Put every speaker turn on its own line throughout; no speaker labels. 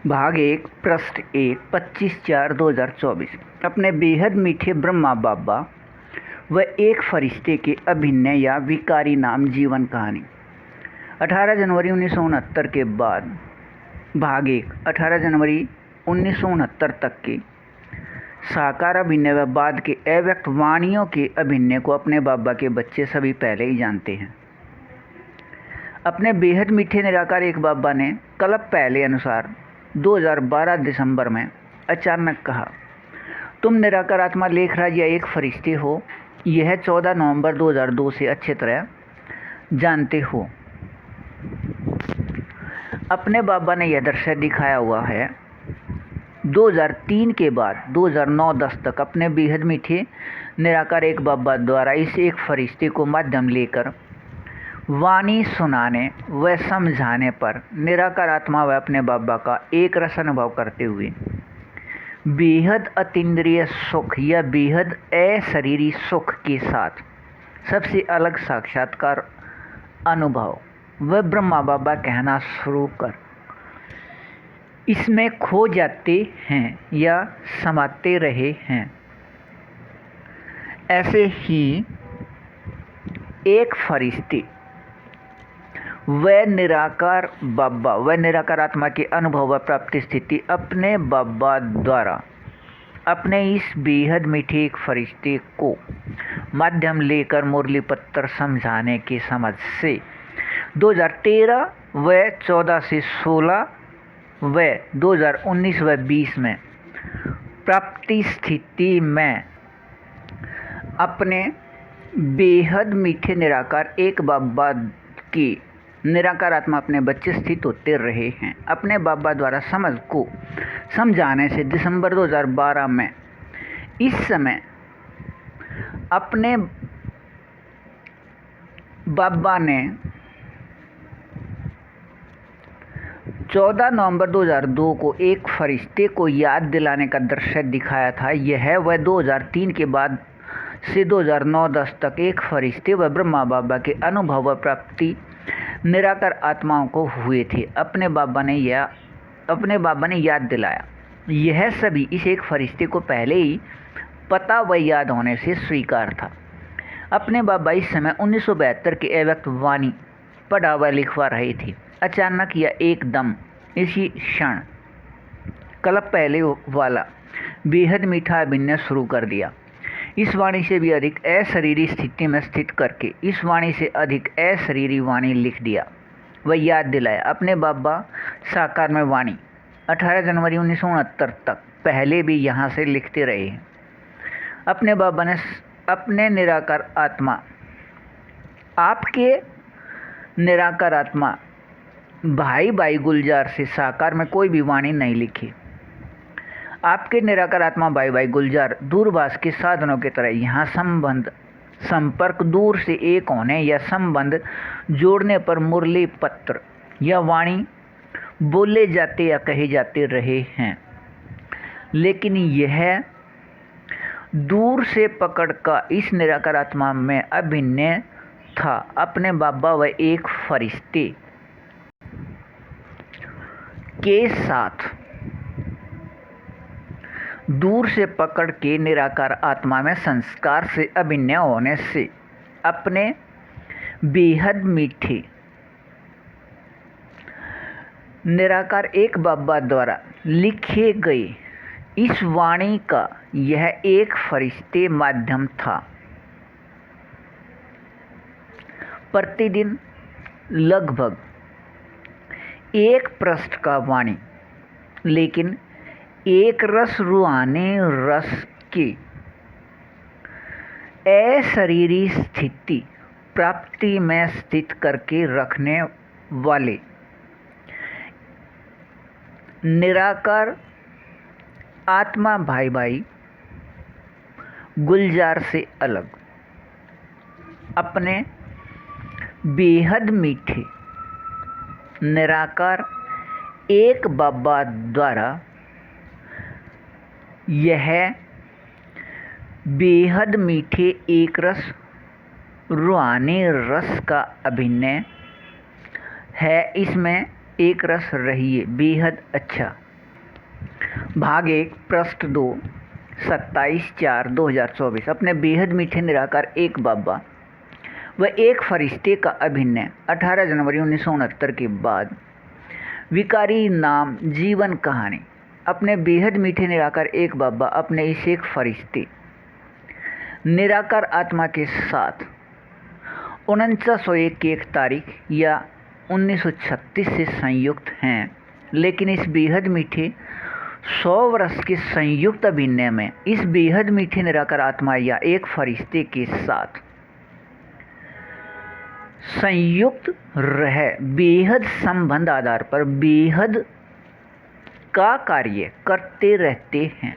भाग 1 पृष्ठ 1 25/4/2024। अपने बेहद मीठे ब्रह्मा बाबा व एक फरिश्ते के अभिनय या विकारी नाम जीवन कहानी। 18 जनवरी 1969 के बाद भाग 1 18 जनवरी 1969 तक के साकार अभिनय व बाद के अव्यक्त वाणियों के अभिनय को अपने बाबा के बच्चे सभी पहले ही जानते हैं। अपने बेहद मीठे निराकार एक बाबा ने कल्प पहले अनुसार 2012 दिसंबर में अचानक कहा, तुम निराकार आत्मा लेखराज या एक फरिश्ते हो। यह 14 नवंबर 2002 से अच्छी तरह जानते हो। अपने बाबा ने यह दृश्य दिखाया हुआ है। 2003 के बाद 2009-10 तक अपने बेहद मीठे निराकार एक बाबा द्वारा इस एक फरिश्ते को माध्यम लेकर वाणी सुनाने व समझाने पर निराकार आत्मा व अपने बाबा का एक रस अनुभव करते हुए बेहद अतीन्द्रिय सुख या बेहद अशरीरी सुख के साथ सबसे अलग साक्षात्कार अनुभव व ब्रह्मा बाबा कहना शुरू कर इसमें खो जाते हैं या समाते रहे हैं। ऐसे ही एक फरिश्ते व निराकार बाबा व निराकार आत्मा के अनुभव व प्राप्ति स्थिति अपने बाबा द्वारा अपने इस बेहद मीठे एक फरिश्ते को माध्यम लेकर मुरली पत्र समझाने की समझ से 2013 व 14 से 16 व 2019 व 20 में प्राप्ति स्थिति में अपने बेहद मीठे निराकार एक बाबा की निराकार आत्मा अपने बच्चे स्थित होते रहे हैं। अपने बाबा द्वारा समझ को समझाने से दिसंबर 2012 में इस समय अपने बाबा ने 14 नवंबर 2002 को एक फरिश्ते को याद दिलाने का दृश्य दिखाया था। यह वह 2003 के बाद से 2009-10 तक एक फरिश्ते व ब्रह्मा बाबा के अनुभव व प्राप्ति निराकार आत्माओं को हुए थे। अपने बाबा ने याद दिलाया। यह सभी इस एक फरिश्ते को पहले ही पता व याद होने से स्वीकार था। अपने बाबा इस समय 1972 के अव्यक्त वाणी पढ़ा व लिखवा रहे थे। अचानक या एकदम इसी क्षण कल्प पहले वाला बेहद मीठा अभिनय शुरू कर दिया। इस वाणी से भी अधिक अशरीरी स्थिति में स्थित करके इस वाणी से अधिक अशरीरी वाणी लिख दिया व याद दिलाया। अपने बाबा साकार में वाणी 18 जनवरी 1969 तक पहले भी यहाँ से लिखते रहे हैं। अपने बाबा ने अपने निराकार आत्मा आपके निराकार आत्मा भाई गुलजार से साकार में कोई भी वाणी नहीं लिखी। आपके निराकार आत्मा भाई गुलजार दूरभाष के साधनों की तरह यहाँ संपर्क दूर से एक होने या संबंध जोड़ने पर मुरली पत्र या वाणी बोले जाते या कहे जाते रहे हैं। लेकिन यह दूर से पकड़ का इस निराकार आत्मा में अभिनय था। अपने बाबा व एक फरिश्ते के साथ दूर से पकड़ के निराकार आत्मा में संस्कार से अभिनय होने से अपने बेहद मीठे निराकार एक बाबा द्वारा लिखे गए इस वाणी का यह एक फरिश्ते माध्यम था। प्रतिदिन लगभग एक पृष्ठ का वाणी, लेकिन एक रस रूहानी रस की अशरीरी स्थिति प्राप्ति में स्थित करके रखने वाले निराकार आत्मा भाई गुलजार से अलग अपने बेहद मीठे निराकार एक बाबा द्वारा यह बेहद मीठे एक रस रूहानी रस का अभिनय है। इसमें एक रस रहिए बेहद अच्छा। भाग 1 पृष्ठ 2 27/4/2024। अपने बेहद मीठे निराकार एक बाबा व एक फरिश्ते का अभिनय 18 जनवरी 1969 के बाद। विकारी नाम जीवन कहानी। अपने बेहद मीठे निराकार एक बाबा अपने इस एक फरिश्ते निराकार आत्मा के साथ 4901 की एक तारीख या 1936 से संयुक्त हैं, लेकिन इस बेहद मीठे 100 वर्ष के संयुक्त अभिनय में इस बेहद मीठे निराकार आत्मा या एक फरिश्ते के साथ संयुक्त रह बेहद संबंध आधार पर बेहद का कार्य करते रहते हैं,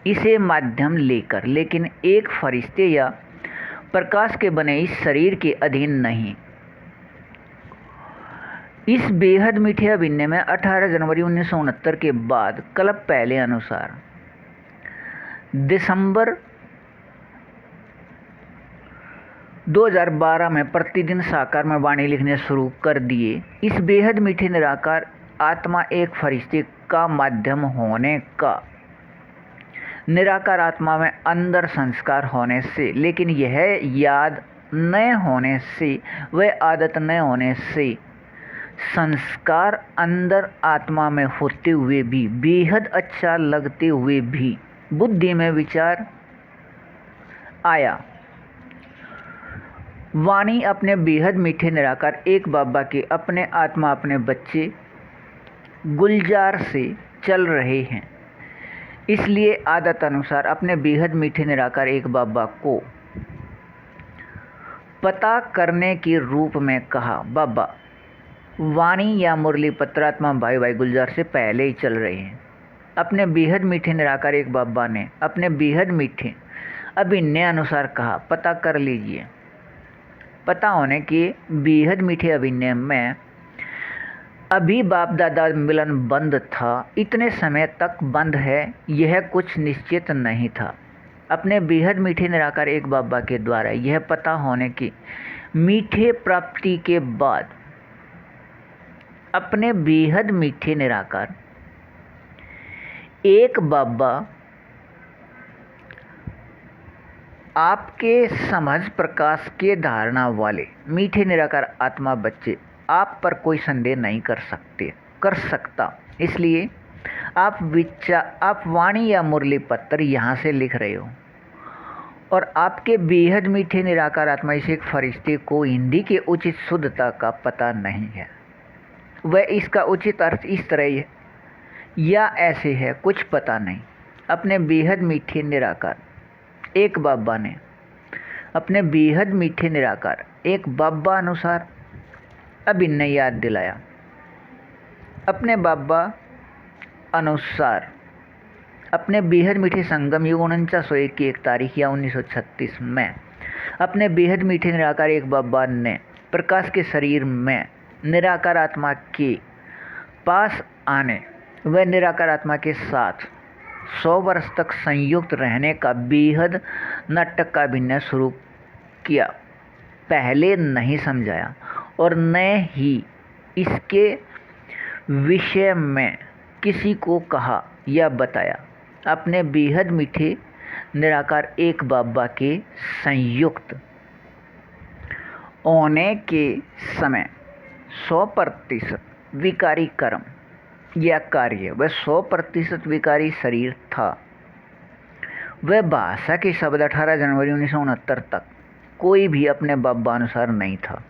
इसे माध्यम लेकर, लेकिन एक फरिश्ते या प्रकाश के बने इस शरीर के अधीन नहीं। इस बेहद मीठे अभिनय में 18 जनवरी 1969 के बाद कल्प पहले अनुसार दिसंबर 2012 में प्रतिदिन साकार में वाणी लिखने शुरू कर दिए। इस बेहद मीठे निराकार आत्मा एक फरिश्ते का माध्यम होने का निराकार आत्मा में अंदर संस्कार होने से, लेकिन यह याद न होने से वह आदत न होने से संस्कार अंदर आत्मा में होते हुए भी बेहद अच्छा लगते हुए भी बुद्धि में विचार आया। वाणी अपने बेहद मीठे निराकार एक बाबा के अपने आत्मा अपने बच्चे गुलजार से चल रहे हैं, इसलिए आदत अनुसार अपने बेहद मीठे निराकार एक बाबा को पता करने के रूप में कहा। बाबा वाणी या मुरली पत्रात्मा भाई गुलजार से पहले ही चल रहे हैं। अपने बेहद मीठे निराकार एक बाबा ने अपने बेहद मीठे अभिनय अनुसार कहा, पता कर लीजिए। पता होने के बेहद मीठे अभिनय में अभी बाप दादा मिलन बंद था, इतने समय तक बंद है, यह कुछ निश्चित नहीं था। अपने बेहद मीठे निराकार एक बाबा के द्वारा यह पता होने की मीठे प्राप्ति के बाद अपने बेहद मीठे निराकार एक बाबा आपके समझ प्रकाश के धारणा वाले मीठे निराकार आत्मा बच्चे आप पर कोई संदेह नहीं कर सकता, इसलिए आप वाणी या मुरली पत्र यहाँ से लिख रहे हो और आपके बेहद मीठे निराकार आत्मा इस एक फरिश्ते को हिंदी के उचित शुद्धता का पता नहीं है। वह इसका उचित अर्थ इस तरह है या ऐसे है, कुछ पता नहीं। अपने बेहद मीठे निराकार एक बाबा ने अपने बेहद मीठे निराकार एक बाबा अनुसार अभिनय याद दिलाया। अपने बाबा अनुसार अपने बेहद मीठे संगम युग 4901 की एक तारीख या 1936 में अपने बेहद मीठे निराकार एक बाबा ने प्रकाश के शरीर में निराकार आत्मा के पास आने व निराकार आत्मा के साथ 100 वर्ष तक संयुक्त रहने का बेहद नाटक का अभिनय शुरू किया। पहले नहीं समझाया और न ही इसके विषय में किसी को कहा या बताया। अपने बेहद मीठे निराकार एक बाबा के संयुक्त होने के समय 100% विकारी कर्म या कार्य वह 100% विकारी शरीर था। वह भाषा के शब्द 18 जनवरी 1969 तक कोई भी अपने बाबा अनुसार नहीं था।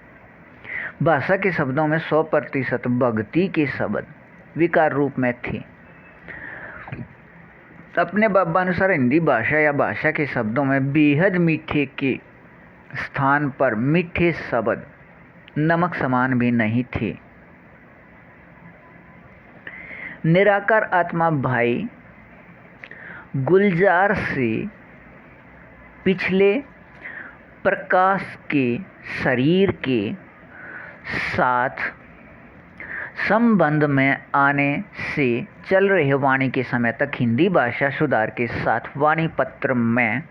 भाषा के शब्दों में 100% भक्ति के शब्द विकार रूप में थे। अपने बाबा अनुसार हिंदी भाषा या भाषा के शब्दों में बेहद मीठे के स्थान पर मीठे शब्द नमक समान भी नहीं थे। निराकार आत्मा भाई गुलजार से पिछले प्रकाश के शरीर के साथ संबंध में आने से चल रहे वाणी के समय तक हिंदी भाषा सुधार के साथ वाणी पत्र में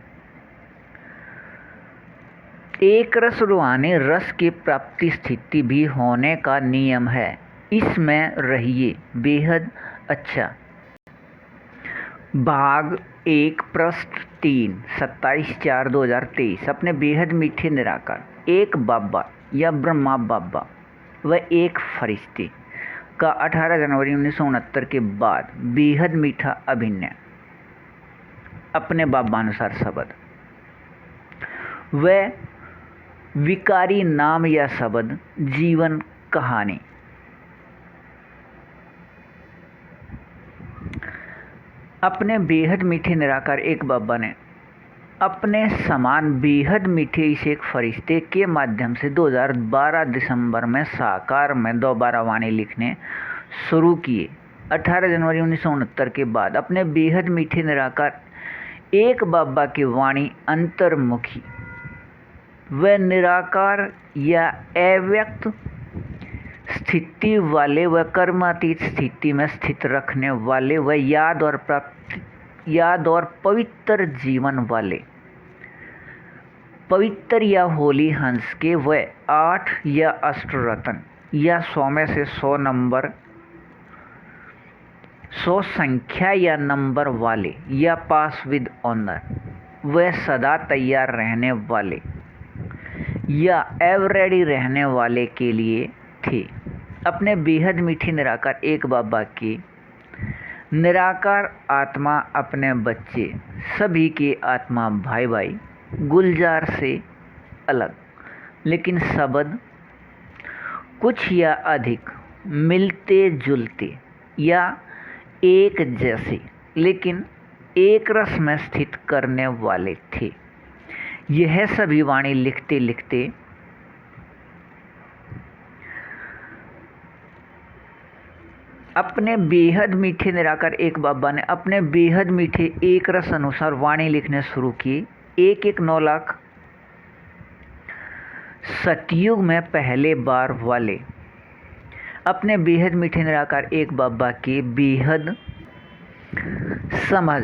एक रस रूहानी रस की प्राप्ति स्थिति भी होने का नियम है। इसमें रहिए बेहद अच्छा। भाग 1 पृष्ठ 3 27/4/2023। अपने बेहद मीठे निराकार एक बाबा या ब्रह्मा बाबा व एक फरिश्ते का 18 जनवरी 1969 के बाद बेहद मीठा अभिनय। अपने बाबानुसार शब्द व विकारी नाम या शब्द जीवन कहानी। अपने बेहद मीठे निराकार एक बाबा ने अपने समान बेहद मीठे इस एक फरिश्ते के माध्यम से 2012 दिसंबर में साकार में दोबारा वाणी लिखने शुरू किए। 18 जनवरी 1969 के बाद अपने बेहद मीठे निराकार एक बाबा की वाणी अंतर्मुखी व निराकार या अव्यक्त स्थिति वाले व कर्मातीत स्थिति में स्थित रखने वाले व याद और पवित्र जीवन वाले पवित्र या होली हंस के व 8 या अष्टरत्न या 100 में से 100 नंबर 100 संख्या या नंबर वाले या पास विद ऑनर व सदा तैयार रहने वाले या एवरेडी रहने वाले के लिए थे। अपने बेहद मीठे निराकार एक बाबा के निराकार आत्मा अपने बच्चे सभी के आत्मा भाई भाई गुलजार से अलग लेकिन शब्द कुछ या अधिक मिलते जुलते या एक जैसे लेकिन एक रस में स्थित करने वाले थे। यह सभी वाणी लिखते लिखते अपने बेहद मीठे निराकार एक बाबा ने अपने बेहद मीठे एक रस अनुसार वाणी लिखने शुरू की। 1-1-9 लाख सतयुग में पहले बार वाले अपने बेहद मीठे निराकार एक बाबा के बेहद समझ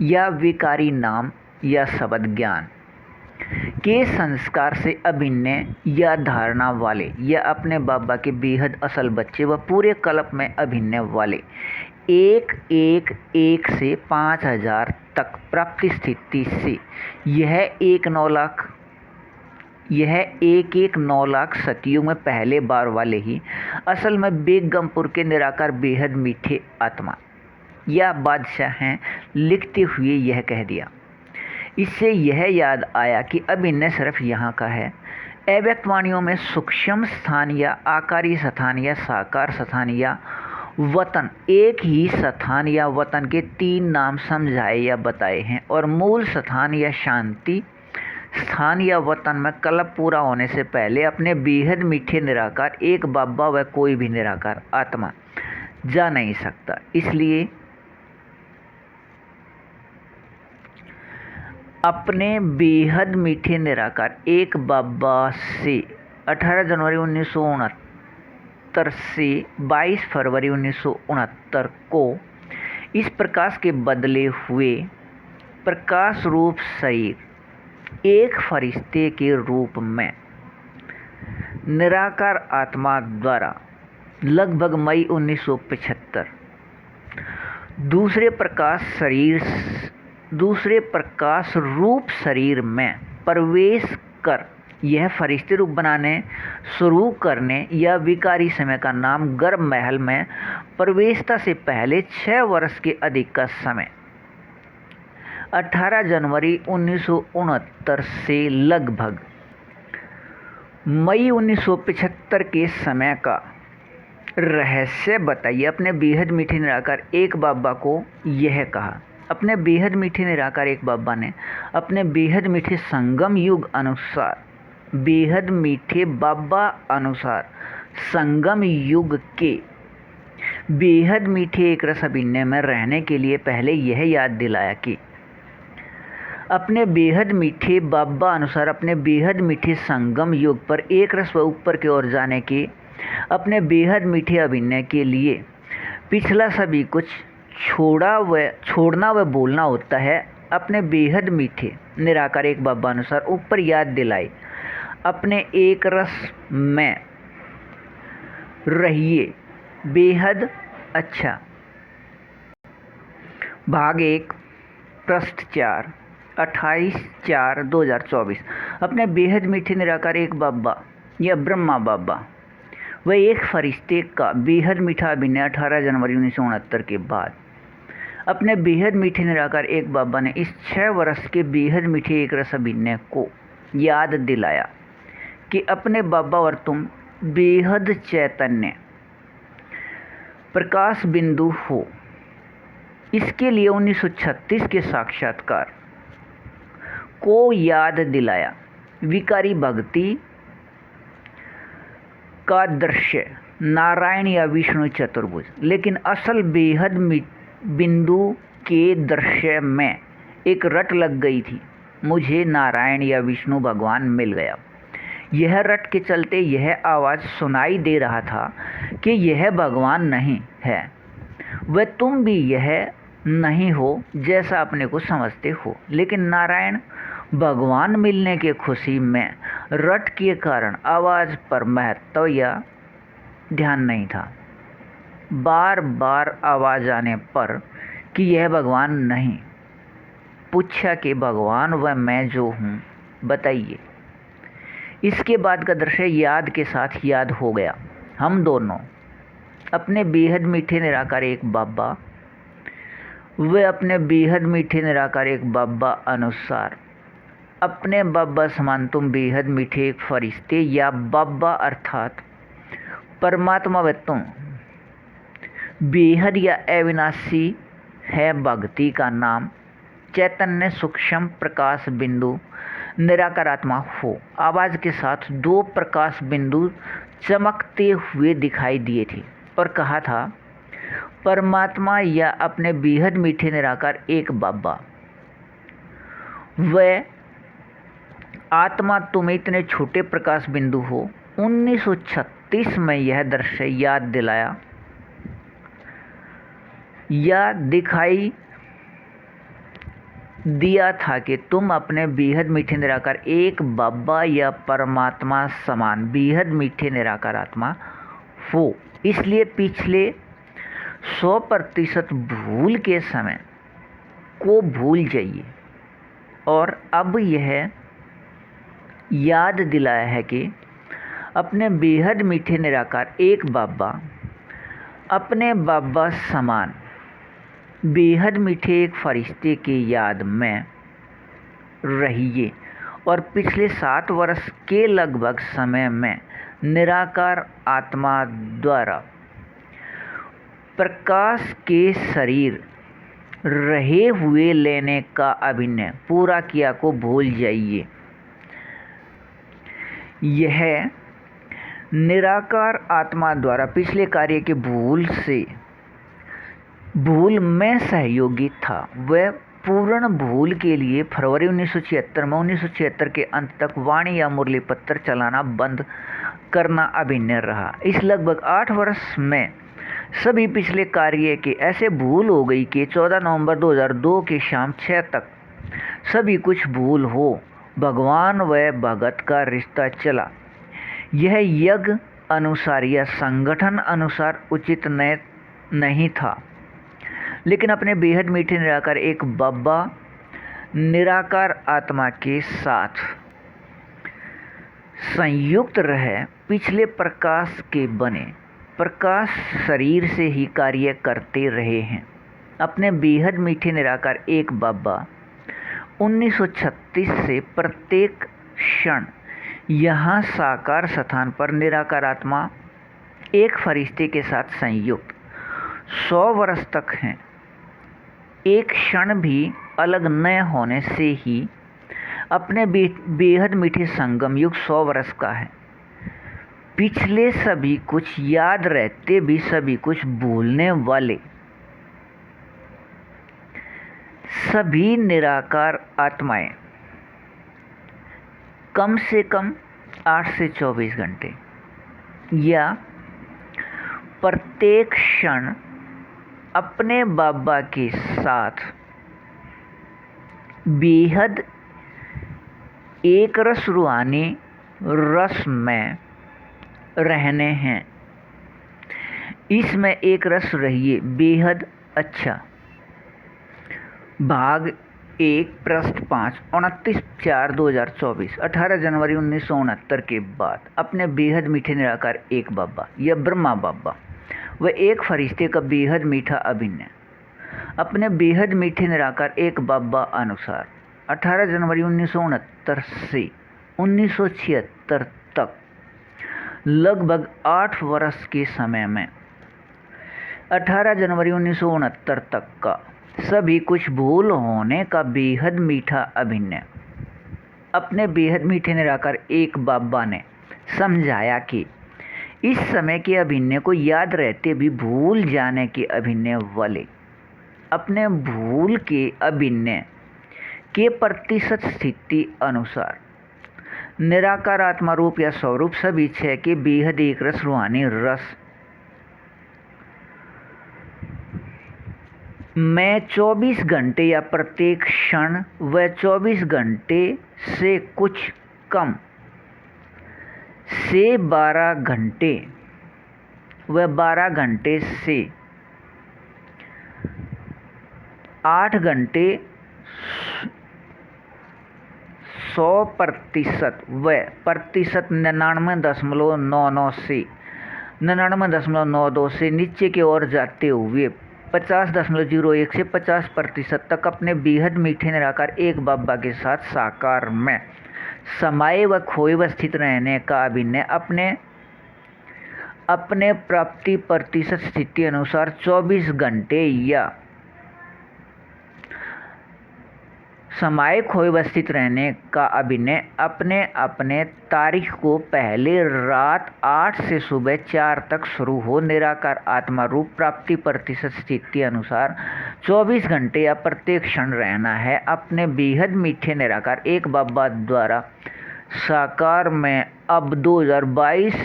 या विकारी नाम या शब्द ज्ञान के संस्कार से अभिन्न या धारणा वाले या अपने बाबा के बेहद असल बच्चे व पूरे कल्प में अभिन्न वाले 1-1-1 से 5000 तक प्राप्ति स्थिति से यह 1-1-9 लाख सतयुग में पहले बार वाले ही असल में बेगमपुर के निराकार बेहद मीठे आत्मा या बादशाह हैं। लिखते हुए यह कह दिया। इससे यह याद आया कि अभिनय सिर्फ यहाँ का है। अव्यक्त वाणियों में सूक्ष्म स्थान या आकारी स्थान या साकार स्थान या वतन एक ही स्थान या वतन के 3 नाम समझाए या बताए हैं और मूल स्थान या शांति स्थान या वतन में कल्प पूरा होने से पहले अपने बेहद मीठे निराकार एक बाबा व कोई भी निराकार आत्मा जा नहीं सकता। इसलिए अपने बेहद मीठे निराकार एक बाबा से 18 जनवरी 1969 से 22 फरवरी 1969 को इस प्रकाश के बदले हुए प्रकाश रूप शरीर एक फरिश्ते के रूप में निराकार आत्मा द्वारा लगभग मई 1975 दूसरे प्रकाश रूप शरीर में प्रवेश कर यह फरिश्ते रूप बनाने शुरू करने या विकारी समय का नाम गर्भ महल में प्रवेशता से पहले 6 वर्ष के अधिक का समय 18 जनवरी 1969 से लगभग मई 1975 के समय का रहस्य बताइए। अपने बेहद मीठे निराकार एक बाबा को यह कहा। अपने बेहद मीठे निराकार एक बाबा ने अपने बेहद मीठे संगम युग अनुसार बेहद मीठे बाबा अनुसार संगम युग के बेहद मीठे एक रस अभिनय में रहने के लिए पहले यह याद दिलाया कि अपने बेहद मीठे बाबा अनुसार अपने बेहद मीठे संगम युग पर एक रस व ऊपर की ओर जाने के अपने बेहद मीठे अभिनय के लिए पिछला सभी कुछ छोड़ना व बोलना होता है। अपने बेहद मीठे निराकार एक बाबा अनुसार ऊपर याद दिलाई। अपने एक रस में रहिए बेहद अच्छा भाग 1 पृष्ठ 4 28/4/2024। अपने बेहद मीठे निराकार एक बाबा या ब्रह्मा बाबा व एक फरिश्ते का बेहद मीठा अभिनय 18 जनवरी 1969 के बाद अपने बेहद मीठे निराकार एक बाबा ने इस 6 वर्ष के बेहद मीठे एक रस अभिनय को याद दिलाया कि अपने बाबा और तुम बेहद चैतन्य प्रकाश बिंदु हो। इसके लिए 1936 के साक्षात्कार को याद दिलाया। विकारी भक्ति का दृश्य नारायण या विष्णु चतुर्भुज, लेकिन असल बेहद बिंदु के दृश्य में एक रट लग गई थी। मुझे नारायण या विष्णु भगवान मिल गया। यह रट के चलते यह आवाज़ सुनाई दे रहा था कि यह भगवान नहीं है, वह तुम भी यह नहीं हो जैसा अपने को समझते हो। लेकिन नारायण भगवान मिलने की खुशी में रट के कारण आवाज़ पर महत्व या ध्यान नहीं था। बार बार आवाज़ आने पर कि यह भगवान नहीं, पूछा कि भगवान वह मैं जो हूँ, बताइए। इसके बाद का दृश्य याद के साथ याद हो गया। हम दोनों अपने बेहद मीठे निराकार एक बाबा वे अपने बेहद मीठे निराकार एक बाबा अनुसार अपने बाबा समान तुम बेहद मीठे एक फरिश्ते या बाबा अर्थात परमात्मा व तुम बेहद या अविनाशी है। भक्ति का नाम चैतन्य सूक्ष्म प्रकाश बिंदु निराकार आत्मा हो। आवाज़ के साथ 2 प्रकाश बिंदु चमकते हुए दिखाई दिए थे और कहा था, परमात्मा या अपने बेहद मीठे निराकार एक बाबा वह आत्मा तुम इतने छोटे प्रकाश बिंदु हो। 1936 में यह दृश्य याद दिलाया या दिखाई दिया था कि तुम अपने बेहद मीठे निराकार एक बाबा या परमात्मा समान बेहद मीठे निराकार आत्मा हो। इसलिए पिछले 100% भूल के समय को भूल जाइए और अब यह याद दिलाया है कि अपने बेहद मीठे निराकार एक बाबा अपने बाबा समान बेहद मीठे एक फरिश्ते की याद में रहिए और पिछले 7 वर्ष के लगभग समय में निराकार आत्मा द्वारा प्रकाश के शरीर रहे हुए लेने का अभिनय पूरा किया को भूल जाइए। यह निराकार आत्मा द्वारा पिछले कार्य के भूल में सहयोगी था। वह पूर्ण भूल के लिए फरवरी 1976 में 1976 के अंत तक वाणी या मुरली पत्र चलाना बंद करना अभिनय रहा। इस लगभग 8 वर्ष में सभी पिछले कार्य के ऐसे भूल हो गई कि 14 नवंबर 2002 के शाम 6 तक सभी कुछ भूल हो। भगवान व भगत का रिश्ता चला। यह यज्ञ अनुसार या संगठन अनुसार उचित नहीं था, लेकिन अपने बेहद मीठे निराकार एक बाबा निराकार आत्मा के साथ संयुक्त रहे पिछले प्रकाश के बने प्रकाश शरीर से ही कार्य करते रहे हैं। अपने बेहद मीठे निराकार एक बाबा 1936 से प्रत्येक क्षण यहाँ साकार स्थान पर निराकार आत्मा एक फरिश्ते के साथ संयुक्त 100 वर्ष तक हैं। एक क्षण भी अलग न होने से ही अपने बेहद मीठे संगम युग 100 वर्ष का है। पिछले सभी कुछ याद रहते भी सभी कुछ भूलने वाले सभी निराकार आत्माएं कम से कम 8 से 24 घंटे या प्रत्येक क्षण अपने बाबा के साथ बेहद एक रस रूहानी रस में रहने हैं। इसमें एक रस रहिए बेहद अच्छा। भाग 1 पृष्ठ 5 29/4/2024 18 जनवरी 1969 के बाद अपने बेहद मीठे निराकार एक बाबा या ब्रह्मा बाबा व एक फरिश्ते का बेहद मीठा अभिनय। अपने बेहद मीठे निराकार एक बाबा अनुसार 18 जनवरी 1969 से 1976 तक लगभग 8 वर्ष के समय में 18 जनवरी 1969 तक का सभी कुछ भूल होने का बेहद मीठा अभिनय। अपने बेहद मीठे निराकार एक बाबा ने समझाया कि इस समय के अभिनय को याद रहते भी भूल जाने के अभिनय वाले अपने भूल के अभिनय के प्रतिशत स्थिति अनुसार निराकार आत्मा रूप या स्वरूप सभी छह के बेहद एक रस रूहानी रस में 24 घंटे या प्रत्येक क्षण व 24 घंटे से कुछ कम से 12 घंटे व 12 घंटे से 8 घंटे 100% व प्रतिशत 99.99 से 99.92 से नीचे की ओर जाते हुए 50.01 से 50% तक अपने बेहद मीठे निराकार एक बाबा के साथ साकार में समाये व खोए व स्थित रहने का अभिनय अपने प्राप्ति प्रतिशत स्थिति अनुसार 24 घंटे या समाये खोए व स्थित रहने का अभिनय अपने तारीख को पहले रात 8 से सुबह 4 तक शुरू हो निराकार आत्मा रूप प्राप्ति प्रतिशत स्थिति अनुसार 24 घंटे या प्रत्येक क्षण रहना है। अपने बेहद मीठे निराकार एक बाबा द्वारा साकार में अब 2022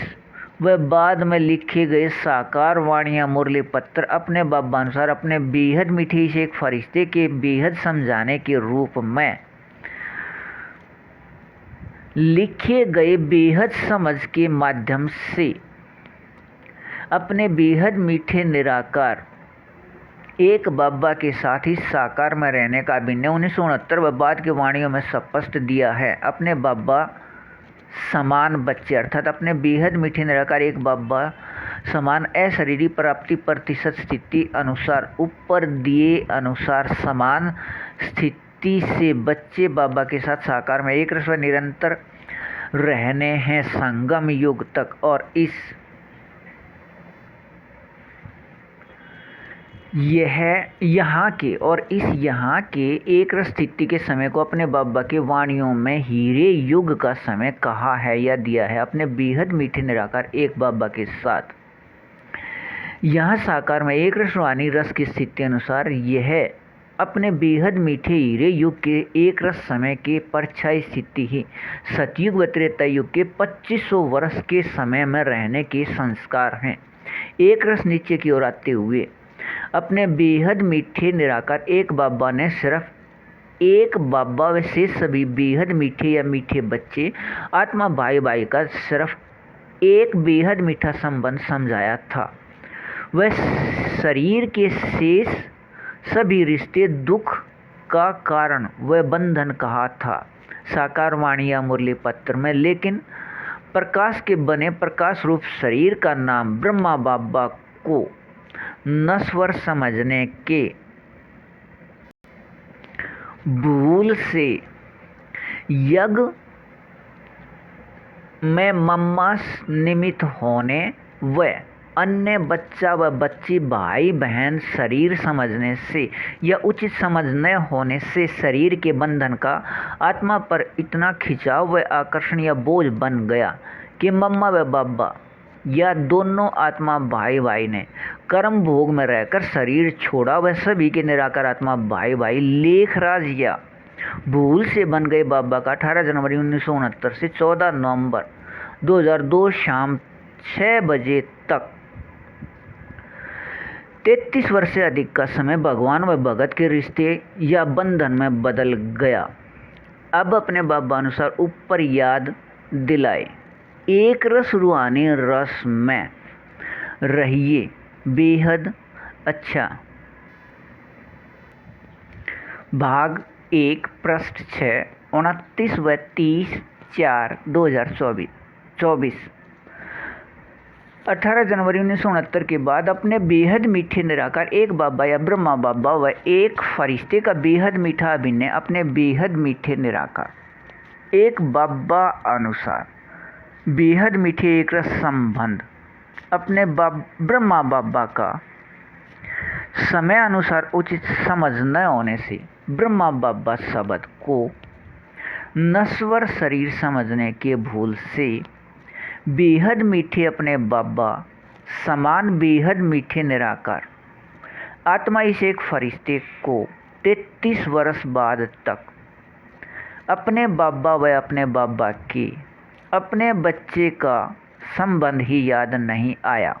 व बाद में लिखे गए साकार वाणियाँ मुरली पत्र अपने बाबा अनुसार अपने बेहद मीठे से एक फरिश्ते के बेहद समझाने के रूप में लिखे गए बेहद समझ के माध्यम से अपने बेहद मीठे निराकार एक बाबा के साथ ही साकार में रहने का अभिनय 1969 व बाद की वाणियों में स्पष्ट दिया है। अपने बाबा समान बच्चे अर्थात अपने बेहद मीठे निराकार एक बाबा समान अशरीरी प्राप्ति प्रतिशत स्थिति अनुसार ऊपर दिए अनुसार समान स्थिति से बच्चे बाबा के साथ साकार में एक रस व निरंतर रहने हैं संगम युग तक। और इस यहाँ के एक रस स्थिति के समय को अपने बाबा के वाणियों में हीरे युग का समय कहा है या दिया है। अपने बेहद मीठे निराकार एक बाबा के साथ यहाँ साकार में एक रस रूहानी रस की स्थिति अनुसार यह अपने बेहद मीठे हीरे युग के एक रस समय के परछाई स्थिति ही सतयुग व त्रेता युग के 2500 वर्ष के समय में रहने के संस्कार हैं। एक रस नीचे की ओर आते हुए अपने बेहद मीठे निराकार एक बाबा ने सिर्फ एक बाबा व शेष सभी बेहद मीठे या मीठे बच्चे आत्मा भाई भाई का सिर्फ एक बेहद मीठा संबंध समझाया था। वह शरीर के शेष सभी रिश्ते दुख का कारण व बंधन कहा था साकार वाणियाँ मुरली पत्र में। लेकिन प्रकाश के बने प्रकाश रूप शरीर का नाम ब्रह्मा बाबा को नश्वर समझने के भूल से यज्ञ में मम्मा निमित्त होने व अन्य बच्चा व बच्ची भाई बहन शरीर समझने से या उचित समझ न होने से शरीर के बंधन का आत्मा पर इतना खिंचाव व आकर्षण या बोझ बन गया कि मम्मा व बाबा या दोनों आत्मा भाई भाई ने कर्म भोग में रहकर शरीर छोड़ा। वह सभी के निराकार आत्मा भाई भाई लेखराज या भूल से बन गए बाबा का 18 जनवरी 1969 से 14 नवंबर 2002 शाम 6 बजे तक 33 वर्ष से अधिक का समय भगवान व भगत के रिश्ते या बंधन में बदल गया। अब अपने बाबा अनुसार ऊपर याद दिलाए एक रस रूहानी रस में रहिए बेहद अच्छा भाग 1 पृष्ठ 6 29 व 30/4/2024। 18 जनवरी 1969 के बाद अपने बेहद मीठे निराकार एक बाबा या ब्रह्मा बाबा व एक फरिश्ते का बेहद मीठा अभिनय अपने बेहद मीठे निराकार एक बाबा अनुसार बेहद मीठे एक रस संबंध अपने ब्रह्मा बाबा का समय अनुसार उचित समझ न होने से ब्रह्मा बाबा शब्द को नश्वर शरीर समझने के भूल से बेहद मीठे अपने बाबा समान बेहद मीठे निराकार आत्मा इस एक फरिश्ते को 33 वर्ष बाद तक अपने बाबा व अपने बाबा के अपने बच्चे का संबंध ही याद नहीं आया,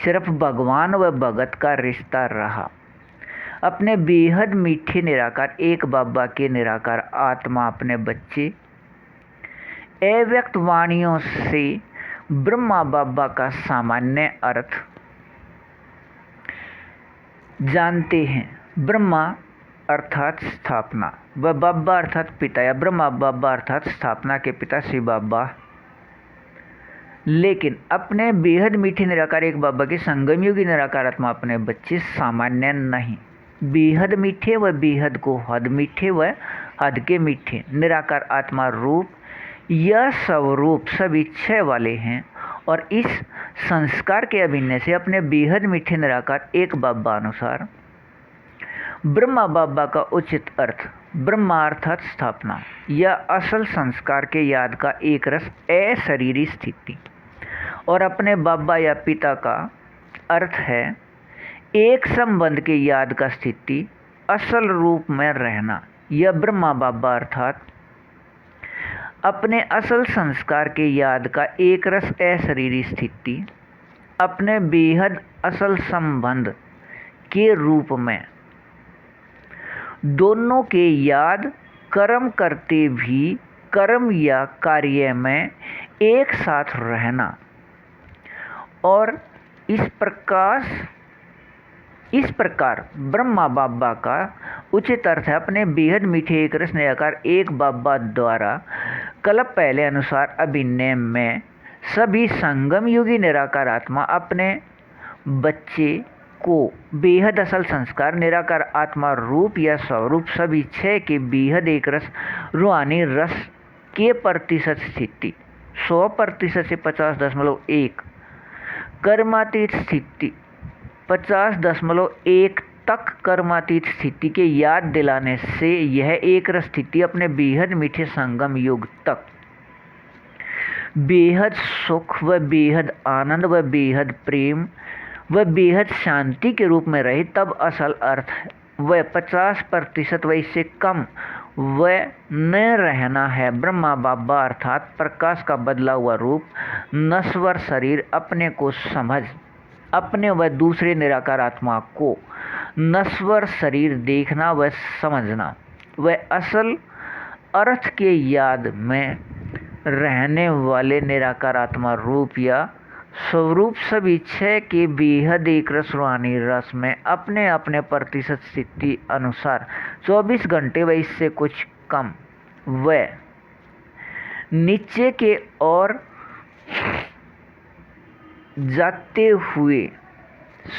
सिर्फ भगवान व भगत का रिश्ता रहा। अपने बेहद मीठे निराकार एक बाबा के निराकार आत्मा अपने बच्चे अव्यक्त वाणियों से ब्रह्मा बाबा का सामान्य अर्थ जानते हैं। ब्रह्मा अर्थात स्थापना व बाबा अर्थात पिता या ब्रह्मा बाबा अर्थात स्थापना के पिता शिव बाबा। लेकिन अपने बेहद मीठे निराकार एक बाबा के संगमयुगी निराकार आत्मा अपने बच्चे सामान्य नहीं, बेहद मीठे व बेहद को हद मीठे व हद के मीठे निराकार आत्मा रूप यह स्वरूप सभी क्षय वाले हैं और इस संस्कार के अभिनय से अपने बेहद मीठे निराकार एक बाबा अनुसार ब्रह्मा बाबा का उचित अर्थ ब्रह्मा अर्थात स्थापना या असल संस्कार के याद का एक रस अशरीरी स्थिति और अपने बाबा या पिता का अर्थ है एक संबंध के याद का स्थिति असल रूप में रहना। यह ब्रह्मा बाबा अर्थात अपने असल संस्कार के याद का एक रस अशरीरी स्थिति अपने बेहद असल संबंध के रूप में दोनों के याद कर्म करते भी कर्म या कार्य में एक साथ रहना और इस प्रकार ब्रह्मा बाबा का उचित अर्थ है अपने बेहद मीठे एक रस निराकार एक बाबा द्वारा कल्प पहले अनुसार अभिनय में सभी संगम युगी निराकार आत्मा अपने बच्चे को बेहद असल संस्कार निराकार आत्मा रूप या स्वरूप सभी क्षय के बेहद एक रस रूहानी रस के प्रतिशत स्थिति 100% से 50.1 कर्मातीत स्थिति 50.1 तक कर्मातीत स्थिति के याद दिलाने से यह एक रस स्थिति अपने बेहद मीठे संगम युग तक बेहद सुख व बेहद आनंद व बेहद प्रेम व बेहद शांति के रूप में रहे। तब असल अर्थ व 50% व इससे कम व न रहना है। ब्रह्मा बाबा अर्थात प्रकाश का बदला हुआ रूप नश्वर शरीर अपने को समझ अपने व दूसरे निराकार आत्मा को नश्वर शरीर देखना व समझना व असल अर्थ के याद में रहने वाले निराकार आत्मा रूप या स्वरूप सभी क्षय के बेहद एक रस रूहानी रस में अपने अपने प्रतिशत स्थिति अनुसार 24 घंटे व इससे कुछ कम व नीचे के ओर जाते हुए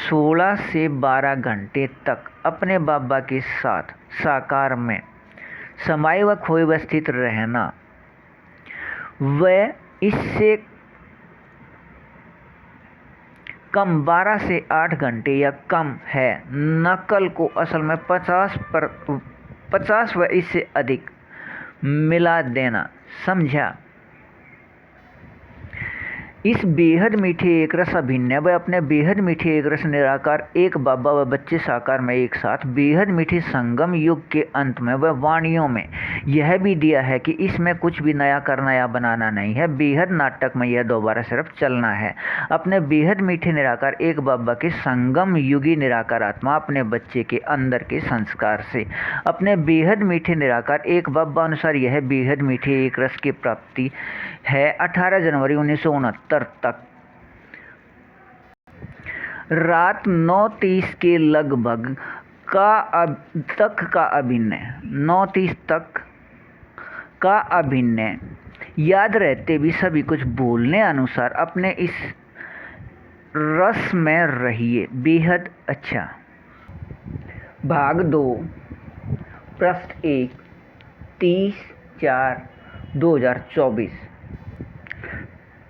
16 से 12 घंटे तक अपने बाबा के साथ साकार में समाये व खोए व स्थित रहना व इससे कम 12 से 8 घंटे या कम है। नकल को असल में 50 व इससे अधिक मिला देना। समझा? इस बेहद मीठे एक रस अभिनय व अपने बेहद मीठे एक रस निराकार एक बाबा व बच्चे साकार में एक साथ बेहद मीठे संगम युग के अंत में व वाणियों में यह भी दिया है कि इसमें कुछ भी नया करना या बनाना नहीं है। बेहद नाटक में यह दोबारा सिर्फ चलना है। अपने बेहद मीठे निराकार एक बाबा के संगम युगी निराकार आत्मा अपने बच्चे के अंदर के संस्कार से अपने बेहद मीठे निराकार एक बाबा अनुसार यह बेहद मीठे एक रस की प्राप्ति है। 18 जनवरी 1969 तक रात 9:30 के लगभग का अब तक का अभिनय 9:30 तक का अभिनय याद रहते भी सभी कुछ बोलने अनुसार अपने इस रस में रहिए बेहद अच्छा। भाग 2 प्रश्न 1 30/4/2024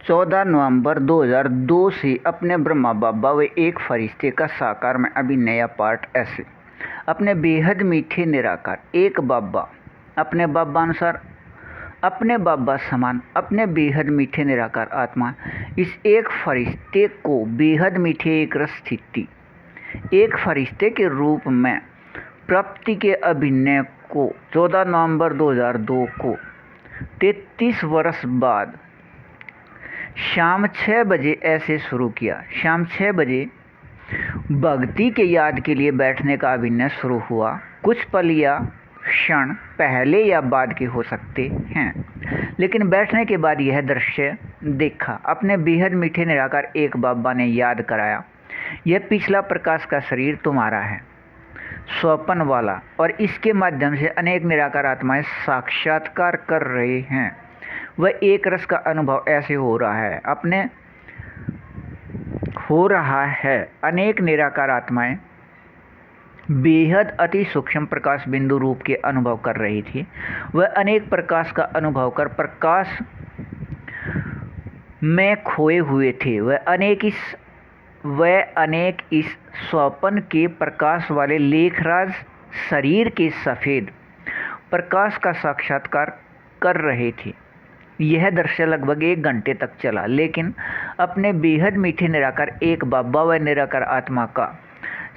14 नवंबर 2002 से अपने ब्रह्मा बाबा व एक फरिश्ते का साकार में अभी नया पार्ट ऐसे। अपने बेहद मीठे निराकार एक बाबा अपने बाबा अनुसार अपने बाबा समान अपने बेहद मीठे निराकार आत्मा इस एक फरिश्ते को बेहद मीठे एक रस स्थिति एक फरिश्ते के रूप में प्राप्ति के अभिनय को 14 नवंबर 2002 को 33 वर्ष बाद शाम 6 बजे ऐसे शुरू किया। शाम 6 बजे भक्ति के याद के लिए बैठने का अभिनय शुरू हुआ। कुछ पल या क्षण पहले या बाद के हो सकते हैं, लेकिन बैठने के बाद यह दृश्य देखा। अपने बेहद मीठे निराकार एक बाबा ने याद कराया, यह पिछला प्रकाश का शरीर तुम्हारा है, स्वप्न वाला, और इसके माध्यम से अनेक निराकार आत्माएं साक्षात्कार कर रहे हैं। वह एक रस का अनुभव ऐसे हो रहा है। अनेक निराकार आत्माएं बेहद अति सूक्ष्म प्रकाश बिंदु रूप के अनुभव कर रही थी। वह अनेक प्रकाश का अनुभव कर प्रकाश में खोए हुए थे। वह अनेक इस स्वप्न के प्रकाश वाले लेखराज शरीर के सफ़ेद प्रकाश का साक्षात्कार कर रहे थे। यह दृश्य लगभग 1 घंटे तक चला, लेकिन अपने बेहद मीठे निराकार एक बाबा व निराकार आत्मा का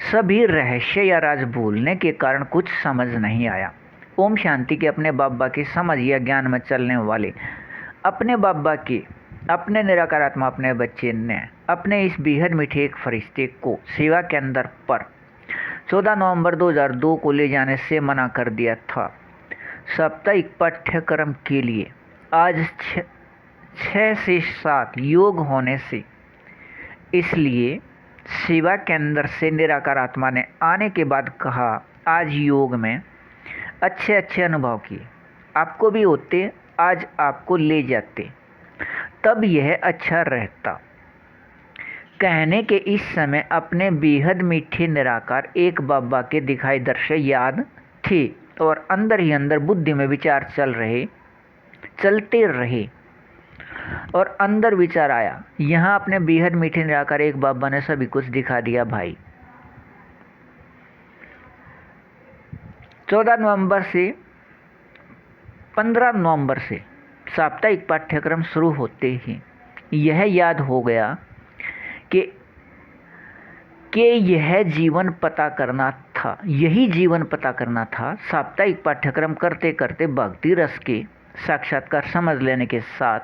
सभी रहस्य या राज भूलने के कारण कुछ समझ नहीं आया। ओम शांति के अपने बाबा के समझ या ज्ञान में चलने वाले अपने बाबा के अपने निराकार आत्मा अपने बच्चे ने अपने इस बेहद मीठे एक फरिश्ते को सेवा केंद्र पर 14 नवंबर 2002 को ले जाने से मना कर दिया था। साप्ताहिक पाठ्यक्रम के लिए आज 6 से 7 योग होने से, इसलिए सेवा केंद्र से निराकार आत्मा ने आने के बाद कहा, आज योग में अच्छे अनुभव किए, आपको भी होते, आज आपको ले जाते, तब यह अच्छा रहता। कहने के इस समय अपने बेहद मीठे निराकार एक बाबा के दिखाई दृश्य याद थे और अंदर ही अंदर बुद्धि में विचार चलते रहे और अंदर विचार आया, यहाँ अपने बेहद मीठे निराकार एक बाबा ने सभी कुछ दिखा दिया भाई। 14 नवंबर से 15 नवंबर से साप्ताहिक पाठ्यक्रम शुरू होते ही यह याद हो गया कि यही जीवन पता करना था। साप्ताहिक पाठ्यक्रम करते करते भक्ति रस के साक्षात्कार समझ लेने के साथ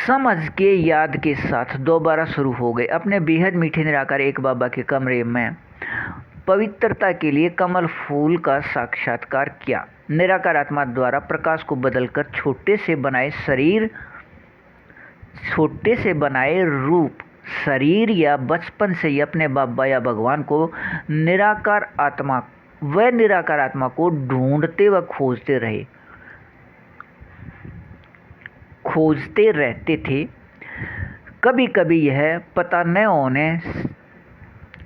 समझ के याद के साथ दोबारा शुरू हो गए। अपने बेहद मीठे निराकार एक बाबा के कमरे में पवित्रता के लिए कमल फूल का साक्षात्कार किया। निराकार आत्मा द्वारा प्रकाश को बदलकर छोटे से बनाए रूप शरीर या बचपन से ही अपने बाबा या भगवान को निराकार आत्मा को ढूंढते व खोजते रहते थे। कभी कभी यह पता न होने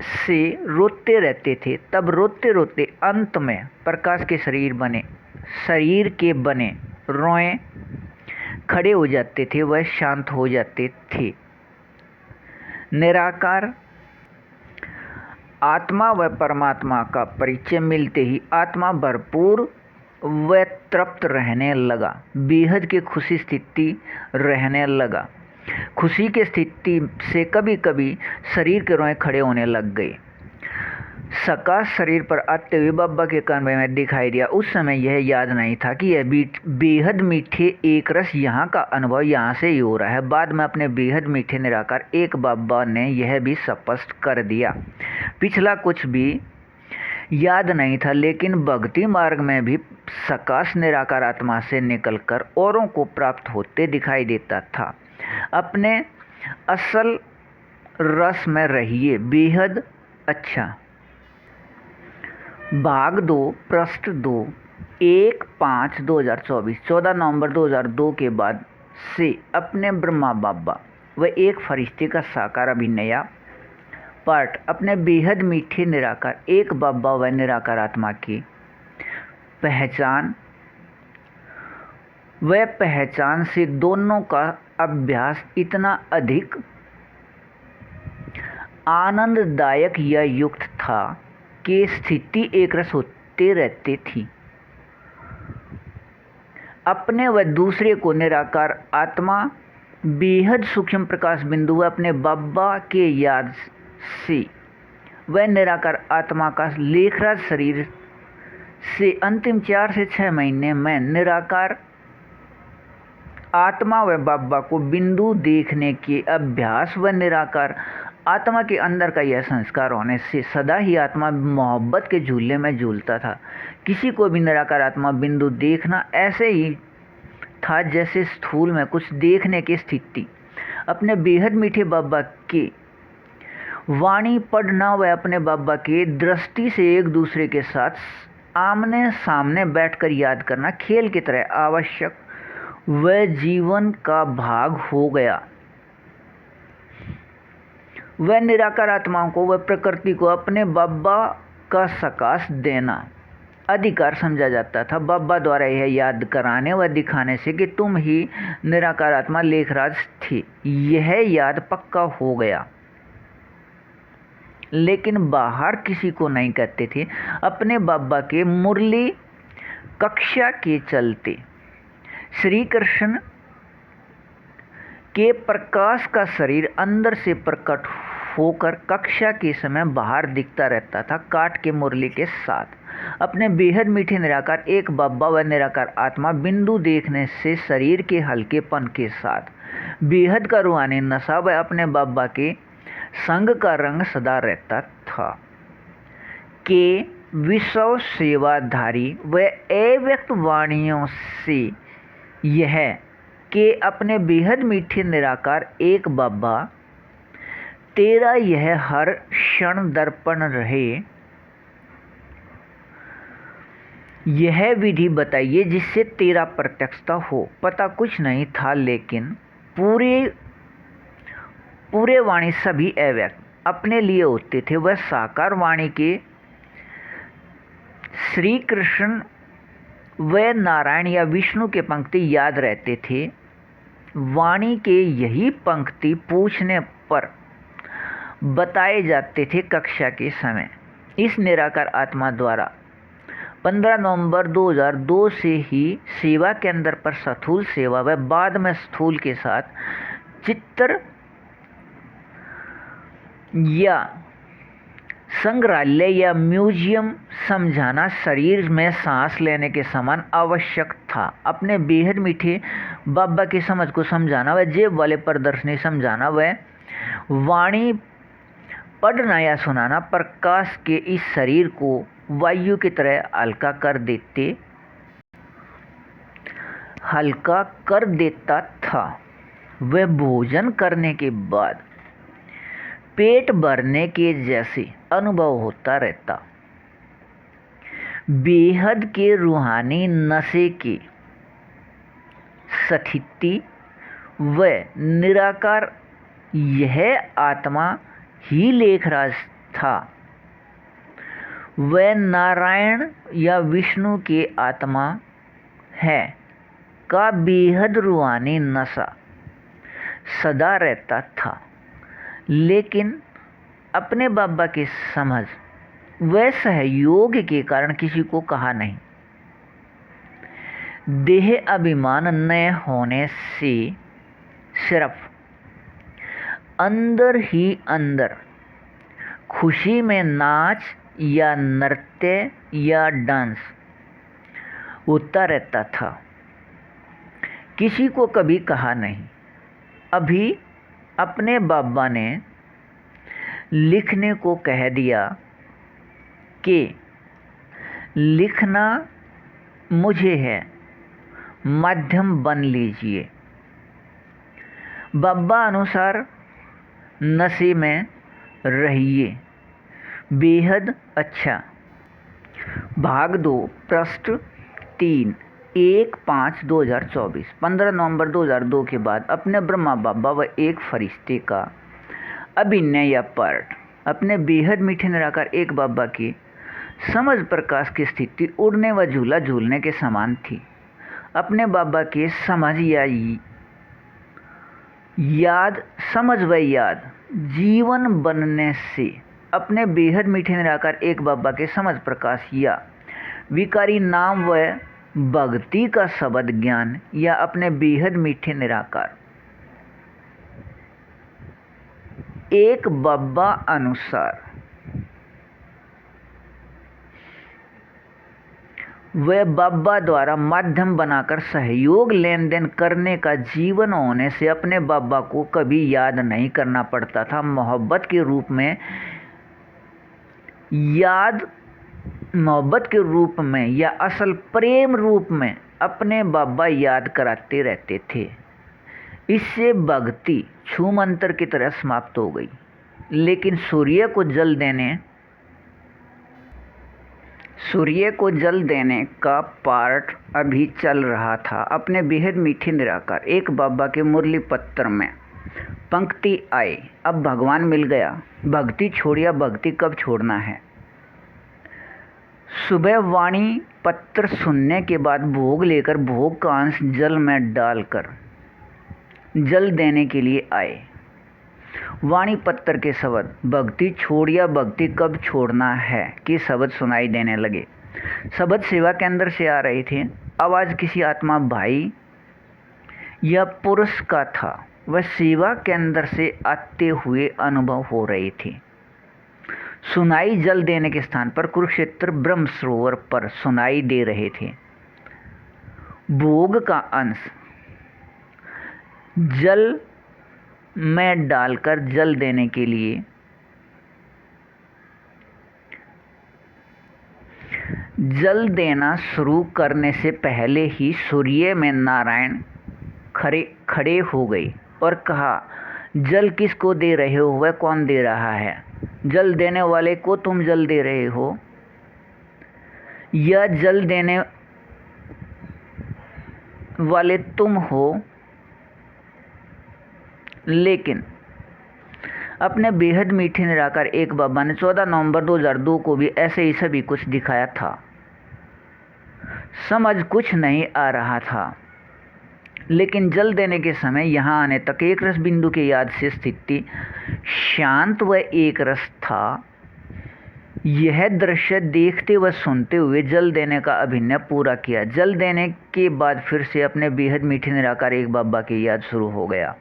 से रोते रहते थे, तब रोते रोते अंत में प्रकाश के शरीर के बने रोए खड़े हो जाते थे, वह शांत हो जाते थे। निराकार आत्मा व परमात्मा का परिचय मिलते ही आत्मा भरपूर व तृप्त रहने लगा, बेहद की खुशी स्थिति रहने लगा। खुशी की स्थिति से कभी कभी शरीर के रोए खड़े होने लग गए। सकाश शरीर पर आते हुए बाबा के कमरे में दिखाई दिया। उस समय यह याद नहीं था कि यह बेहद मीठे एक रस यहाँ का अनुभव यहाँ से ही हो रहा है। बाद में अपने बेहद मीठे निराकार एक बाबा ने यह भी स्पष्ट कर दिया। पिछला कुछ भी याद नहीं था, लेकिन भक्ति मार्ग में भी सकाश निराकार आत्मा से निकलकर औरों को प्राप्त होते दिखाई देता था। अपने असल रस में रहिए, बेहद अच्छा, भाग 2 पृष्ठ 2 1/5/2024 14 नवंबर 2002 के बाद से अपने ब्रह्मा बाबा व एक फरिश्ते का साकार अभिनया पार्ट अपने बेहद मीठे निराकार एक बाबा व निराकार आत्मा की पहचान से दोनों का अभ्यास इतना अधिक आनंददायक या युक्त था कि स्थिति एक रस होते रहती थी। अपने व दूसरे को निराकार आत्मा बेहद सूक्ष्म प्रकाश बिंदु व अपने बाबा के याद से वह निराकार आत्मा का लेखराज शरीर से अंतिम 4 से 6 महीने में निराकार आत्मा व बाबा को बिंदु देखने के अभ्यास व निराकार आत्मा के अंदर का यह संस्कार होने से सदा ही आत्मा मोहब्बत के झूले में झूलता था। किसी को भी निराकार आत्मा बिंदु देखना ऐसे ही था जैसे स्थूल में कुछ देखने की स्थिति। अपने बेहद मीठे बाबा के वाणी पढ़ना व अपने बाबा के दृष्टि से एक दूसरे के साथ आमने सामने बैठकर याद करना खेल की तरह आवश्यक व जीवन का भाग हो गया। वह निराकार आत्माओं को व प्रकृति को अपने बाबा का सकाश देना अधिकार समझा जाता था। बाबा द्वारा यह याद कराने व दिखाने से कि तुम ही निराकार आत्मा लेखराज थे, यह याद पक्का हो गया। लेकिन बाहर किसी को नहीं कहते थे। अपने बाबा के मुरली कक्षा के चलते श्री कृष्ण के प्रकाश का शरीर अंदर से प्रकट होकर कक्षा के समय बाहर दिखता रहता था, काट के मुरली के साथ। अपने बेहद मीठे निराकार एक बाबा व निराकार आत्मा बिंदु देखने से शरीर के हल्केपन के साथ बेहद का रूहानी नशा व अपने बाबा के संग का रंग सदा रहता था के विश्व सेवाधारी व अव्यक्त वाणियों से यह कि अपने बेहद मीठे निराकार एक बाबा तेरा यह हर क्षण दर्पण रहे, यह विधि बताइए जिससे तेरा प्रत्यक्षता हो। पता कुछ नहीं था, लेकिन पूरे वाणी सभी अव्यक्त अपने लिए होते थे। वह साकार वाणी के श्री कृष्ण व नारायण या विष्णु के पंक्ति याद रहते थे। वाणी के यही पंक्ति पूछने पर बताए जाते थे कक्षा के समय। इस निराकार आत्मा द्वारा 15 नवंबर 2002 से ही सेवा केंद्र पर स्थूल सेवा व बाद में स्थूल के साथ चित्र या संग्रहालय या म्यूजियम समझाना शरीर में सांस लेने के समान आवश्यक था। अपने बेहद मीठे बाबा की समझ को समझाना व जेब वाले प्रदर्शनी समझाना व वाणी पढ़ना या सुनाना प्रकाश के इस शरीर को वायु की तरह हल्का कर देता था। वह भोजन करने के बाद पेट भरने के जैसे अनुभव होता रहता। बेहद के रूहानी नशे की स्थिति व निराकार यह आत्मा ही लेखराज था। वह नारायण या विष्णु के आत्मा है का बेहद रूहानी नशा सदा रहता था। लेकिन अपने बाबा की समझ व सहयोग के कारण किसी को कहा नहीं। देह अभिमान न होने से सिर्फ अंदर ही अंदर खुशी में नाच या नृत्य या डांस होता रहता था। किसी को कभी कहा नहीं। अभी अपने बाबा ने लिखने को कह दिया कि लिखना मुझे है, माध्यम बन लीजिए। बाबा अनुसार नशे में रहिए, बेहद अच्छा। भाग 2 पृष्ठ 3 1/5/2024। 15 नवंबर 2002 के बाद अपने ब्रह्मा बाबा व एक फरिश्ते का अभिनय या पार्ट अपने बेहद मीठे निराकार एक बाबा की समझ प्रकाश की स्थिति उड़ने व झूला झूलने के समान थी। अपने बाबा के समझ या याद समझ व याद जीवन बनने से अपने बेहद मीठे निराकार एक बाबा के समझ प्रकाश या विकारी नाम व भक्ति का शब्द ज्ञान या अपने बेहद मीठे निराकार एक बाबा अनुसार वह बाबा द्वारा माध्यम बनाकर सहयोग लेन देन करने का जीवन होने से अपने बाबा को कभी याद नहीं करना पड़ता था। मोहब्बत के रूप में या असल प्रेम रूप में अपने बाबा याद कराते रहते थे। इससे भक्ति छूमंतर की तरह समाप्त हो गई। लेकिन सूर्य जल देने का पार्ट अभी चल रहा था। अपने बेहद मीठे निराकार एक बाबा के मुरली पत्र में पंक्ति आई, अब भगवान मिल गया, भक्ति छोड़िया, भक्ति कब छोड़ना है। सुबह वाणी पत्र सुनने के बाद भोग लेकर भोग का अंश जल में डालकर जल देने के लिए आए। वाणी पत्र के शब्द भक्ति छोड़िया, भक्ति कब छोड़ना है के शब्द सुनाई देने लगे। शब्द सेवा के अंदर से आ रहे थे। आवाज किसी आत्मा भाई या पुरुष का था। वह सेवा के अंदर से आते हुए अनुभव हो रहे थे। सुनाई जल देने के स्थान पर कुरुक्षेत्र ब्रह्म सरोवर पर सुनाई दे रहे थे। भोग का अंश जल में डालकर जल देने के लिए जल देना शुरू करने से पहले ही सूर्य में नारायण खड़े हो गए और कहा, जल किसको दे रहे हो, वह कौन दे रहा है। जल देने वाले को तुम जल दे रहे हो या जल देने वाले तुम हो। लेकिन अपने बेहद मीठे निराकार एक बाबा ने 14 नवंबर 2002 को भी ऐसे ही सभी कुछ दिखाया था। समझ कुछ नहीं आ रहा था, लेकिन जल देने के समय यहाँ आने तक एक रस बिंदु के याद से स्थिति शांत व एक रस था। यह दृश्य देखते व सुनते हुए जल देने का अभिनय पूरा किया। जल देने के बाद फिर से अपने बेहद मीठे निराकार एक बाबा की याद शुरू हो गया।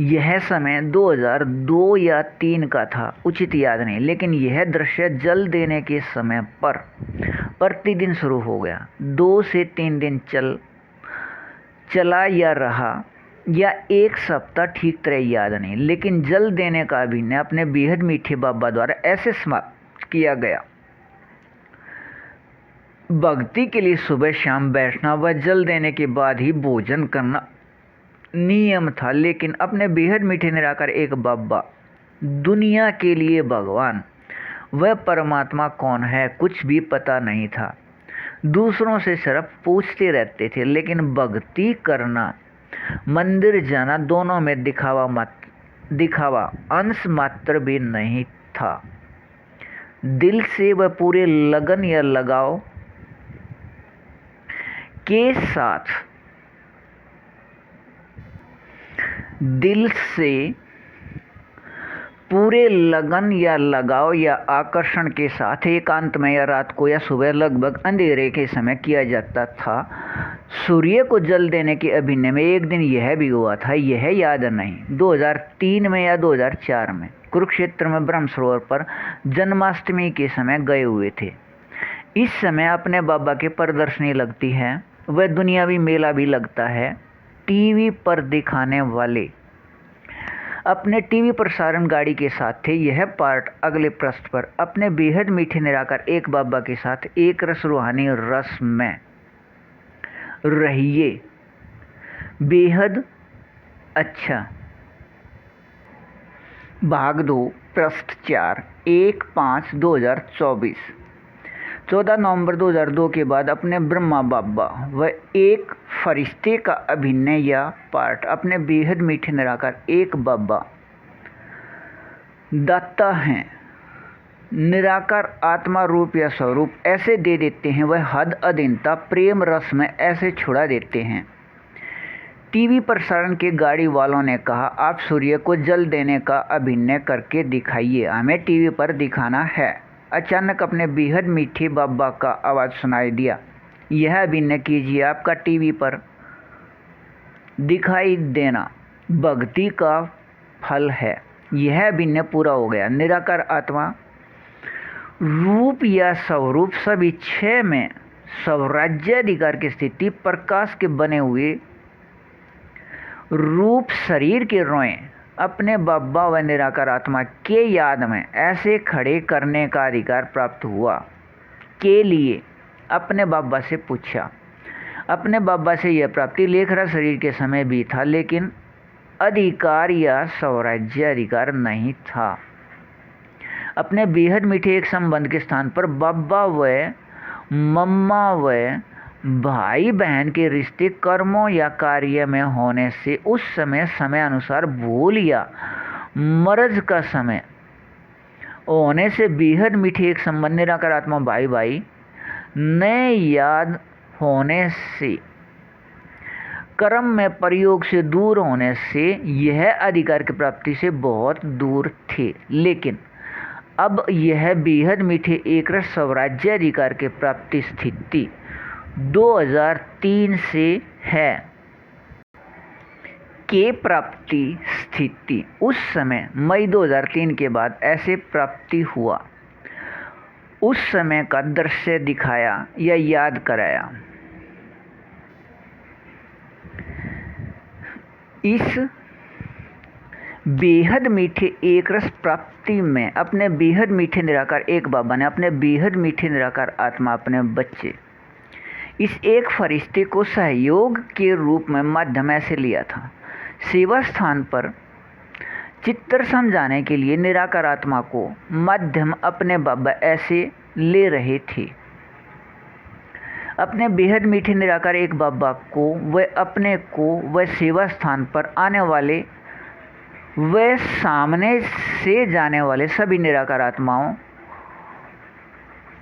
यह समय 2002 या 3 का था, उचित याद नहीं, लेकिन यह दृश्य जल देने के समय पर प्रतिदिन शुरू हो गया। 2 से 3 दिन चला या रहा या एक सप्ताह, ठीक तरह याद नहीं, लेकिन जल देने का अभिनय अपने बेहद मीठे बाबा द्वारा ऐसे समाप्त किया गया। भक्ति के लिए सुबह शाम बैठना व जल देने के बाद ही भोजन करना नियम था। लेकिन अपने बेहद मीठे निराकार एक बाबा दुनिया के लिए भगवान वह परमात्मा कौन है कुछ भी पता नहीं था। दूसरों से सिर्फ पूछते रहते थे, लेकिन भक्ति करना, मंदिर जाना, दोनों में दिखावा अंश मात्र भी नहीं था। दिल से वह पूरे लगन या लगाव के साथ पूरे लगन या लगाव या आकर्षण के साथ एकांत में या रात को या सुबह लगभग अंधेरे के समय किया जाता था। सूर्य को जल देने के अभिनय में एक दिन यह भी हुआ था, यह याद नहीं, 2003 में या 2004 में कुरुक्षेत्र में ब्रह्म सरोवर पर जन्माष्टमी के समय गए हुए थे। इस समय अपने बाबा के प्रदर्शनी लगती है, वह दुनियावी मेला भी लगता है। टीवी पर दिखाने वाले अपने टीवी प्रसारण गाड़ी के साथ थे। यह पार्ट अगले पृष्ठ पर अपने बेहद मीठे निराकार एक बाबा के साथ एक रस रूहानी रस में रहिए। बेहद अच्छा, भाग 2 पृष्ठ 4 1/5/2024। 14 नवंबर 2002 के बाद अपने ब्रह्मा बाबा व एक फरिश्ते का अभिनय या पाठ अपने बेहद मीठे निराकार एक बाबा दाता हैं, निराकार आत्मा रूप या स्वरूप ऐसे दे देते हैं, वह हद अधीनता प्रेम रस में ऐसे छुड़ा देते हैं। टीवी प्रसारण के गाड़ी वालों ने कहा, आप सूर्य को जल देने का अभिनय करके दिखाइए, हमें टीवी पर दिखाना है। अचानक अपने बेहद मीठे बाबा का आवाज़ सुनाई दिया, यह अभिनय कीजिए, आपका टीवी पर दिखाई देना भक्ति का फल है। यह अभिनय पूरा हो गया। निराकार आत्मा रूप या स्वरूप सभी छह में स्वराज्याधिकार की स्थिति प्रकाश के बने हुए रूप शरीर के रोए अपने बाबा व निराकार आत्मा के याद में ऐसे खड़े करने का अधिकार प्राप्त हुआ के लिए अपने बाबा से पूछा। अपने बाबा से यह प्राप्ति लेखरा शरीर के समय भी था, लेकिन अधिकार या स्वराज्य अधिकार नहीं था। अपने बेहद मीठे एक संबंध के स्थान पर बाबा व मम्मा व भाई बहन के रिश्ते कर्मों या कार्य में होने से उस समय समय अनुसार भूल या मरज का समय होने से बेहद मीठे एक संबंध निराकार आत्मा भाई भाई नए याद होने से कर्म में प्रयोग से दूर होने से यह अधिकार की प्राप्ति से बहुत दूर थे, लेकिन अब यह बेहद मीठे एक रस स्वराज्य अधिकार के प्राप्ति स्थिति 2003 से है के प्राप्ति स्थिति उस समय मई 2003 के बाद ऐसे प्राप्ति हुआ। उस समय का दृश्य दिखाया या याद कराया। इस बेहद मीठे एक रस प्राप्ति में अपने बेहद मीठे निराकार एक बाबा ने अपने बेहद मीठे निराकार आत्मा अपने बच्चे इस एक फरिश्ते को सहयोग के रूप में माध्यम ऐसे लिया था। सेवा स्थान पर चित्र समझाने के लिए निराकार आत्मा को माध्यम अपने बाबा ऐसे ले रहे थे। अपने बेहद मीठे निराकार एक बाबा को व अपने को व सेवा स्थान पर आने वाले व सामने से जाने वाले सभी निराकार आत्माओं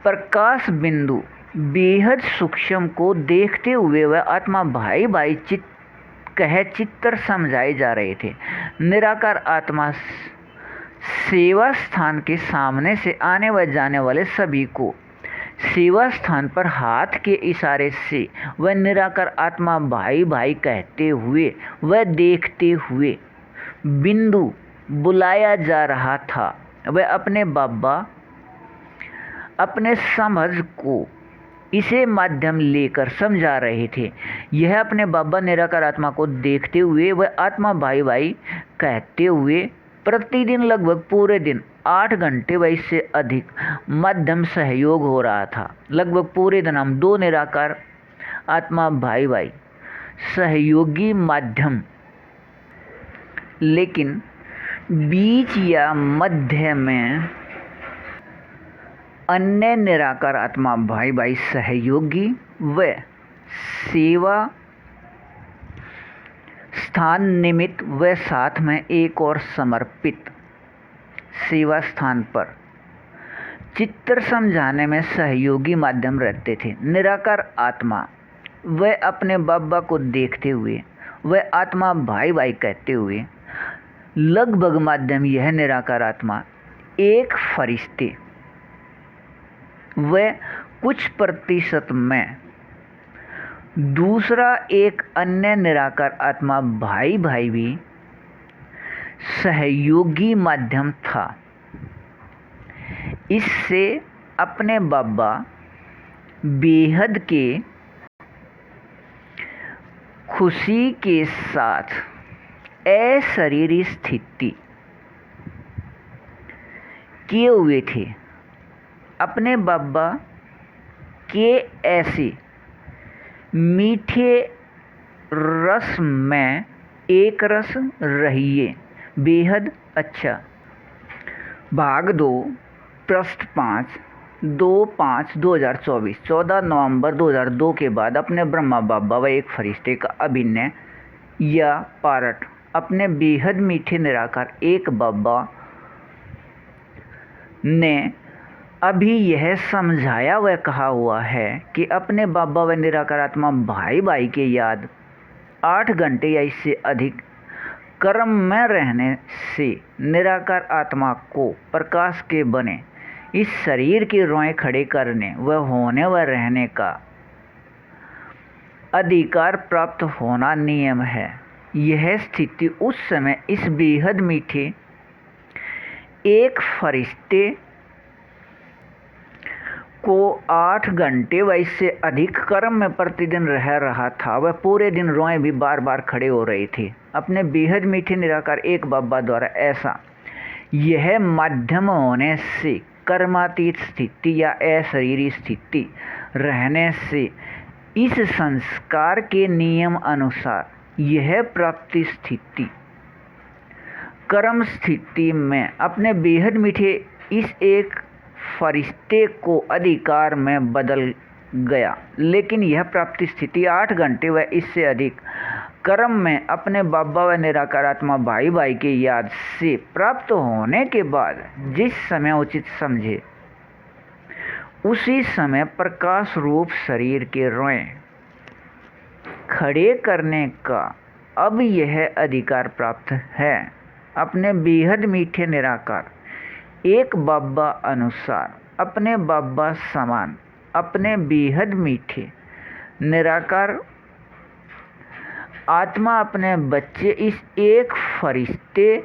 प्रकाश बिंदु बेहद सूक्ष्म को देखते हुए वह आत्मा भाई भाई चित्तर समझाए जा रहे थे। निराकार आत्मा सेवा स्थान के सामने से आने व जाने वाले सभी को सेवा स्थान पर हाथ के इशारे से वह निराकार आत्मा भाई भाई कहते हुए वह देखते हुए बिंदु बुलाया जा रहा था। वह अपने बाबा अपने समझ को इसे माध्यम लेकर समझा रहे थे। यह अपने बाबा निराकार आत्मा को देखते हुए वह आत्मा भाई भाई कहते हुए प्रतिदिन लगभग पूरे दिन 8 घंटे व इससे अधिक माध्यम सहयोग हो रहा था। लगभग पूरे दिन हम 2 निराकार आत्मा भाई भाई सहयोगी माध्यम, लेकिन बीच या मध्य में अन्य निराकार आत्मा भाई भाई सहयोगी व सेवा स्थान निमित्त व साथ में एक और समर्पित सेवा स्थान पर चित्र समझाने में सहयोगी माध्यम रहते थे। निराकार आत्मा वह अपने बाबा को देखते हुए वह आत्मा भाई भाई कहते हुए लगभग माध्यम यह निराकार आत्मा एक फरिश्ते व कुछ प्रतिशत में दूसरा एक अन्य निराकार आत्मा भाई भाई भी सहयोगी माध्यम था। इससे अपने बाबा बेहद के खुशी के साथ अशरीरी स्थिति किए हुए थे। अपने बाबा के ऐसे मीठे रस में एक रस रहिए बेहद अच्छा। भाग 2 पृष्ठ 5 2/5/2024 14 नवंबर 2002 के बाद अपने ब्रह्मा बाबा व एक फरिश्ते का अभिनय या पार्ट अपने बेहद मीठे निराकार एक बाबा ने अभी यह समझाया व कहा हुआ है कि अपने बाबा व निराकार आत्मा भाई भाई के याद 8 घंटे या इससे अधिक कर्म में रहने से निराकार आत्मा को प्रकाश के बने इस शरीर के रोए खड़े करने व होने व रहने का अधिकार प्राप्त होना नियम है। यह स्थिति उस समय इस बेहद मीठे एक फरिश्ते को 8 घंटे व इससे अधिक कर्म में प्रतिदिन रह रहा था। वह पूरे दिन रोए भी बार बार खड़े हो रहे थे। अपने बेहद मीठे निराकार एक बाबा द्वारा ऐसा यह माध्यम होने से कर्मातीत स्थिति या अशरीरी स्थिति रहने से इस संस्कार के नियम अनुसार यह प्राप्ति स्थिति कर्म स्थिति में अपने बेहद मीठे इस एक फरिश्ते को अधिकार में बदल गया। लेकिन यह प्राप्ति स्थिति 8 घंटे व इससे अधिक कर्म में अपने बाबा व निराकार आत्मा भाई भाई के याद से प्राप्त होने के बाद जिस समय उचित समझे उसी समय प्रकाश रूप शरीर के रोए खड़े करने का अब यह अधिकार प्राप्त है। अपने बेहद मीठे निराकार एक बाबा अनुसार अपने बाबा समान अपने बेहद मीठे निराकार आत्मा अपने बच्चे इस एक फरिश्ते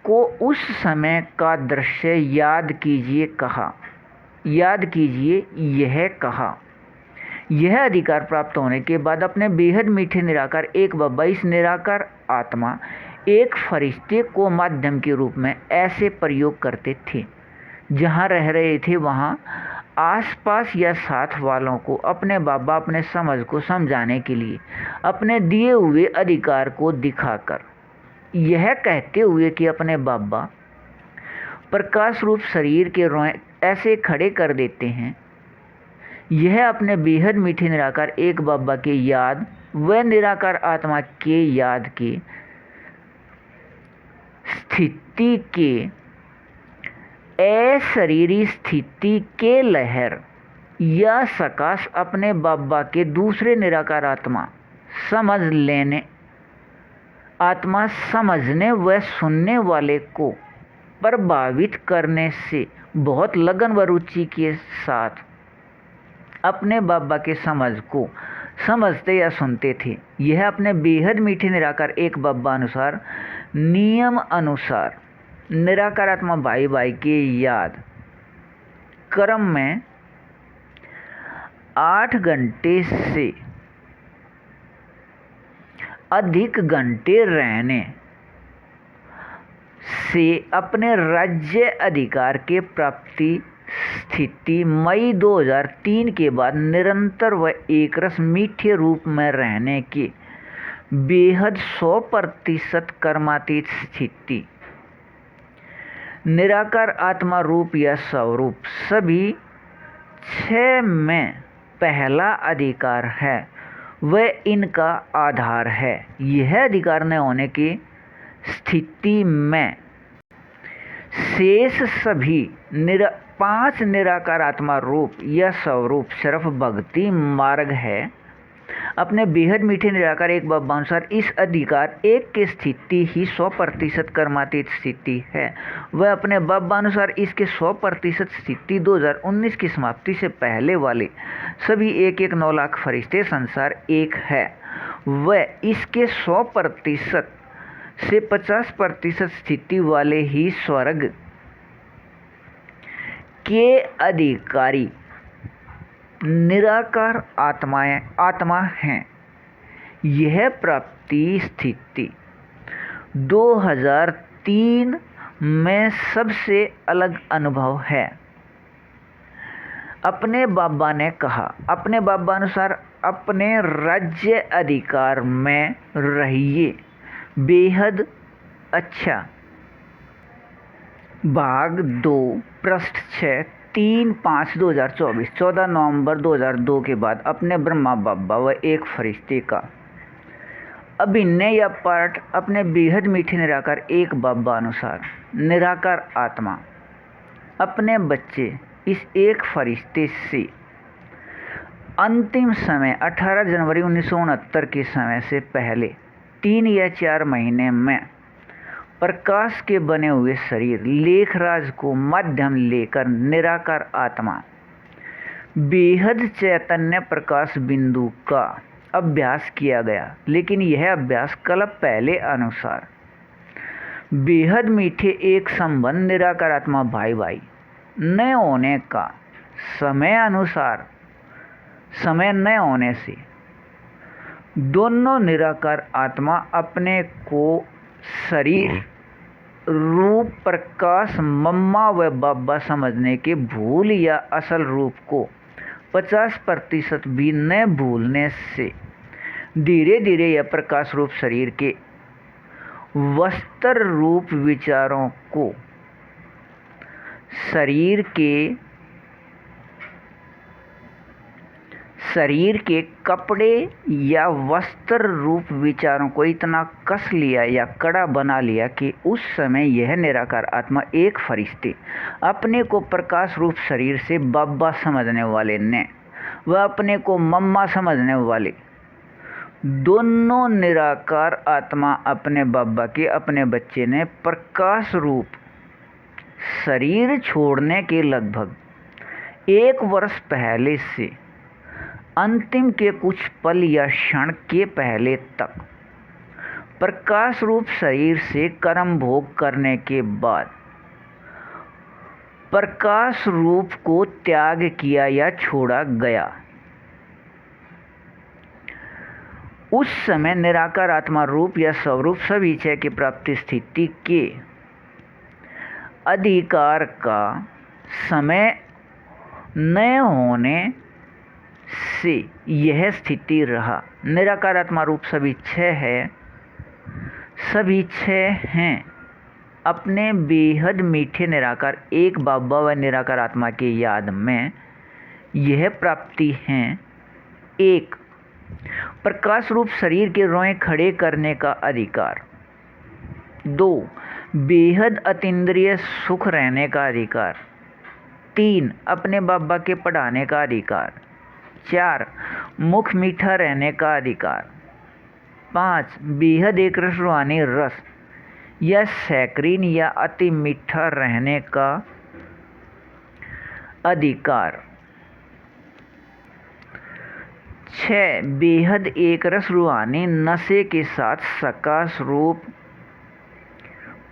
को उस समय का दृश्य याद कीजिए यह कहा। यह अधिकार प्राप्त होने के बाद अपने बेहद मीठे निराकार एक बाबा इस निराकार आत्मा एक फरिश्ते को माध्यम के रूप में ऐसे प्रयोग करते थे जहाँ रह रहे थे वहाँ आसपास या साथ वालों को अपने बाबा अपने समझ को समझाने के लिए अपने दिए हुए अधिकार को दिखाकर यह कहते हुए कि अपने बाबा प्रकाश रूप शरीर के रोए ऐसे खड़े कर देते हैं। यह अपने बेहद मीठे निराकार एक बाबा के याद व निराकार आत्मा के याद के स्थिति के अशरीरी स्थिति के लहर या सकाश अपने बाबा के दूसरे निराकार आत्मा समझने व सुनने वाले को प्रभावित करने से बहुत लगन व रुचि के साथ अपने बाबा के समझ को समझते या सुनते थे। यह अपने बेहद मीठे निराकार एक बाबा अनुसार नियम अनुसार निराकार आत्मा भाई भाई के याद कर्म में 8 घंटे से अधिक घंटे रहने से अपने राज्य अधिकार के प्राप्ति स्थिति मई 2003 के बाद निरंतर व एकरस मीठे रूप में रहने के बेहद 100% कर्मातीत स्थिति निराकार आत्मा रूप या स्वरूप सभी 6 में पहला अधिकार है वह इनका आधार है। यह अधिकार न होने की स्थिति में शेष सभी 5 निराकार आत्मा रूप या स्वरूप सिर्फ भक्ति मार्ग है। अपने बेहद मीठे निराकार एक बाबा अनुसार इस अधिकार एक की स्थिति ही 100% कर्मातीत स्थिति है। वह अपने बाबा अनुसार इसके 100% स्थिति 2019 की समाप्ति से पहले वाले सभी 1-1 9 लाख फरिश्ते संसार एक है। वह इसके 100% से 50% स्थिति वाले ही स्वर्ग के अधिकारी निराकार आत्मा हैं। यह प्राप्ति स्थिति 2003 में सबसे अलग अनुभव है। अपने बाबा ने कहा, अपने बाबा अनुसार अपने राज्य अधिकार में रहिए। बेहद अच्छा। भाग 2 पृष्ठ 6 3/5/2024 14 नवंबर 2002 के बाद अपने ब्रह्मा बाबा व एक फरिश्ते का अभिनय या पाठ अपने बेहद मीठे निराकार एक बाबा अनुसार निराकार आत्मा अपने बच्चे इस एक फरिश्ते से अंतिम समय 18 जनवरी 1969 के समय से पहले 3 या 4 महीने में प्रकाश के बने हुए शरीर लेखराज को माध्यम लेकर निराकार आत्मा बेहद चैतन्य प्रकाश बिंदु का अभ्यास किया गया। लेकिन यह अभ्यास कल्प पहले अनुसार बेहद मीठे एक संबंध निराकार आत्मा भाई भाई न होने का समय अनुसार समय न होने से दोनों निराकार आत्मा अपने को शरीर रूप प्रकाश मम्मा व बाबा समझने के भूल या असल रूप को 50% भी न भूलने से धीरे धीरे यह प्रकाश रूप शरीर के वस्त्र रूप विचारों को शरीर के कपड़े या वस्त्र रूप विचारों को इतना कस लिया या कड़ा बना लिया कि उस समय यह निराकार आत्मा एक फरिश्ते अपने को प्रकाश रूप शरीर से बाबा समझने वाले ने वह अपने को मम्मा समझने वाले दोनों निराकार आत्मा अपने बाबा के अपने बच्चे ने प्रकाश रूप शरीर छोड़ने के लगभग 1 वर्ष पहले से अंतिम के कुछ पल या क्षण के पहले तक प्रकाश रूप शरीर से कर्म भोग करने के बाद प्रकाश रूप को त्याग किया या छोड़ा गया। उस समय निराकार आत्मा रूप या स्वरूप सब इच्छा की प्राप्ति स्थिति के अधिकार का समय न होने से यह स्थिति रहा। निराकार आत्मा रूप सभी छह हैं अपने बेहद मीठे निराकार एक बाबा व निराकार आत्मा के याद में यह प्राप्ति हैं। 1 प्रकाश रूप शरीर के रोए खड़े करने का अधिकार। 2 बेहद अतीन्द्रिय सुख रहने का अधिकार। 3 अपने बाबा के पढ़ाने का अधिकार। 4 मुख मीठा रहने का अधिकार। 5 बेहद एक रस रूहानी रस या सैकरीन या अति मीठा रहने का अधिकार। 6 बेहद एक रस रूहानी नशे के साथ सकाश रूप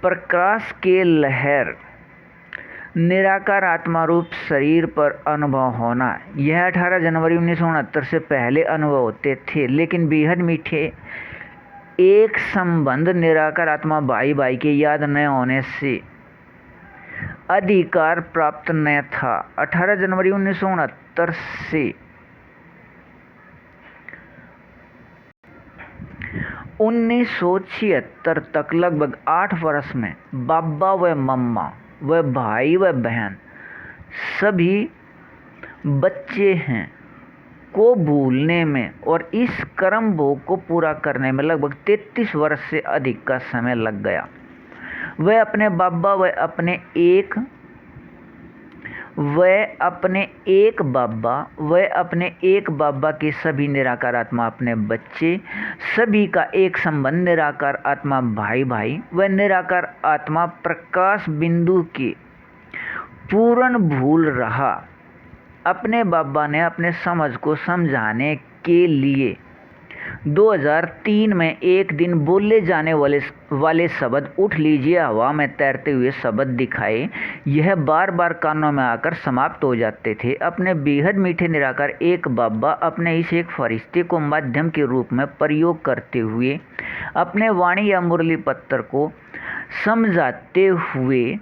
प्रकाश के लहर निराकार आत्मा रूप शरीर पर अनुभव होना। यह 18 जनवरी 1969 से पहले अनुभव होते थे, लेकिन बेहद मीठे एक संबंध निराकार आत्मा भाई भाई के याद न होने से अधिकार प्राप्त न था। 18 जनवरी 1969 से 1976 तक लगभग 8 वर्ष में बाबा व मम्मा व भाई व बहन सभी बच्चे हैं को भूलने में और इस कर्म भोग को पूरा करने में लगभग 33 वर्ष से अधिक का समय लग गया। वह अपने बाबा व अपने एक बाबा के सभी निराकार आत्मा अपने बच्चे सभी का एक संबंध निराकार आत्मा भाई भाई व निराकार आत्मा प्रकाश बिंदु के पूर्ण भूल रहा। अपने बाबा ने अपने समझ को समझाने के लिए 2003 में एक दिन बोले जाने वाले शब्द उठ लीजिए हवा में तैरते हुए शब्द दिखाए। यह बार बार कानों में आकर समाप्त हो जाते थे। अपने बेहद मीठे निराकार एक बाबा अपने इस एक फरिश्ते को माध्यम के रूप में प्रयोग करते हुए अपने वाणी या मुरली पत्र को समझाते हुए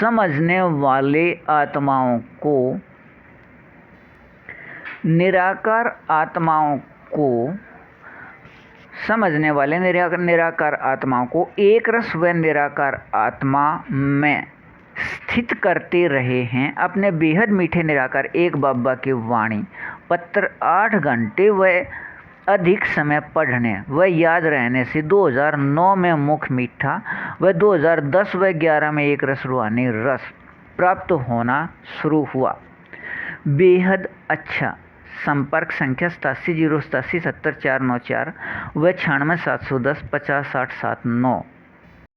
समझने वाले आत्माओं को निराकार आत्माओं को समझने वाले निराकार आत्माओं को एक रस व निराकार आत्मा में स्थित करते रहे हैं। अपने बेहद मीठे निराकार एक बाबा की वाणी पत्र 8 घंटे व अधिक समय पढ़ने व याद रहने से 2009 में मुख मीठा व 2010 व 11 में एक रस रूहानी रस प्राप्त होना शुरू हुआ। बेहद अच्छा। संपर्क संख्या 87 087 70 494 व 96 710 50 60 79।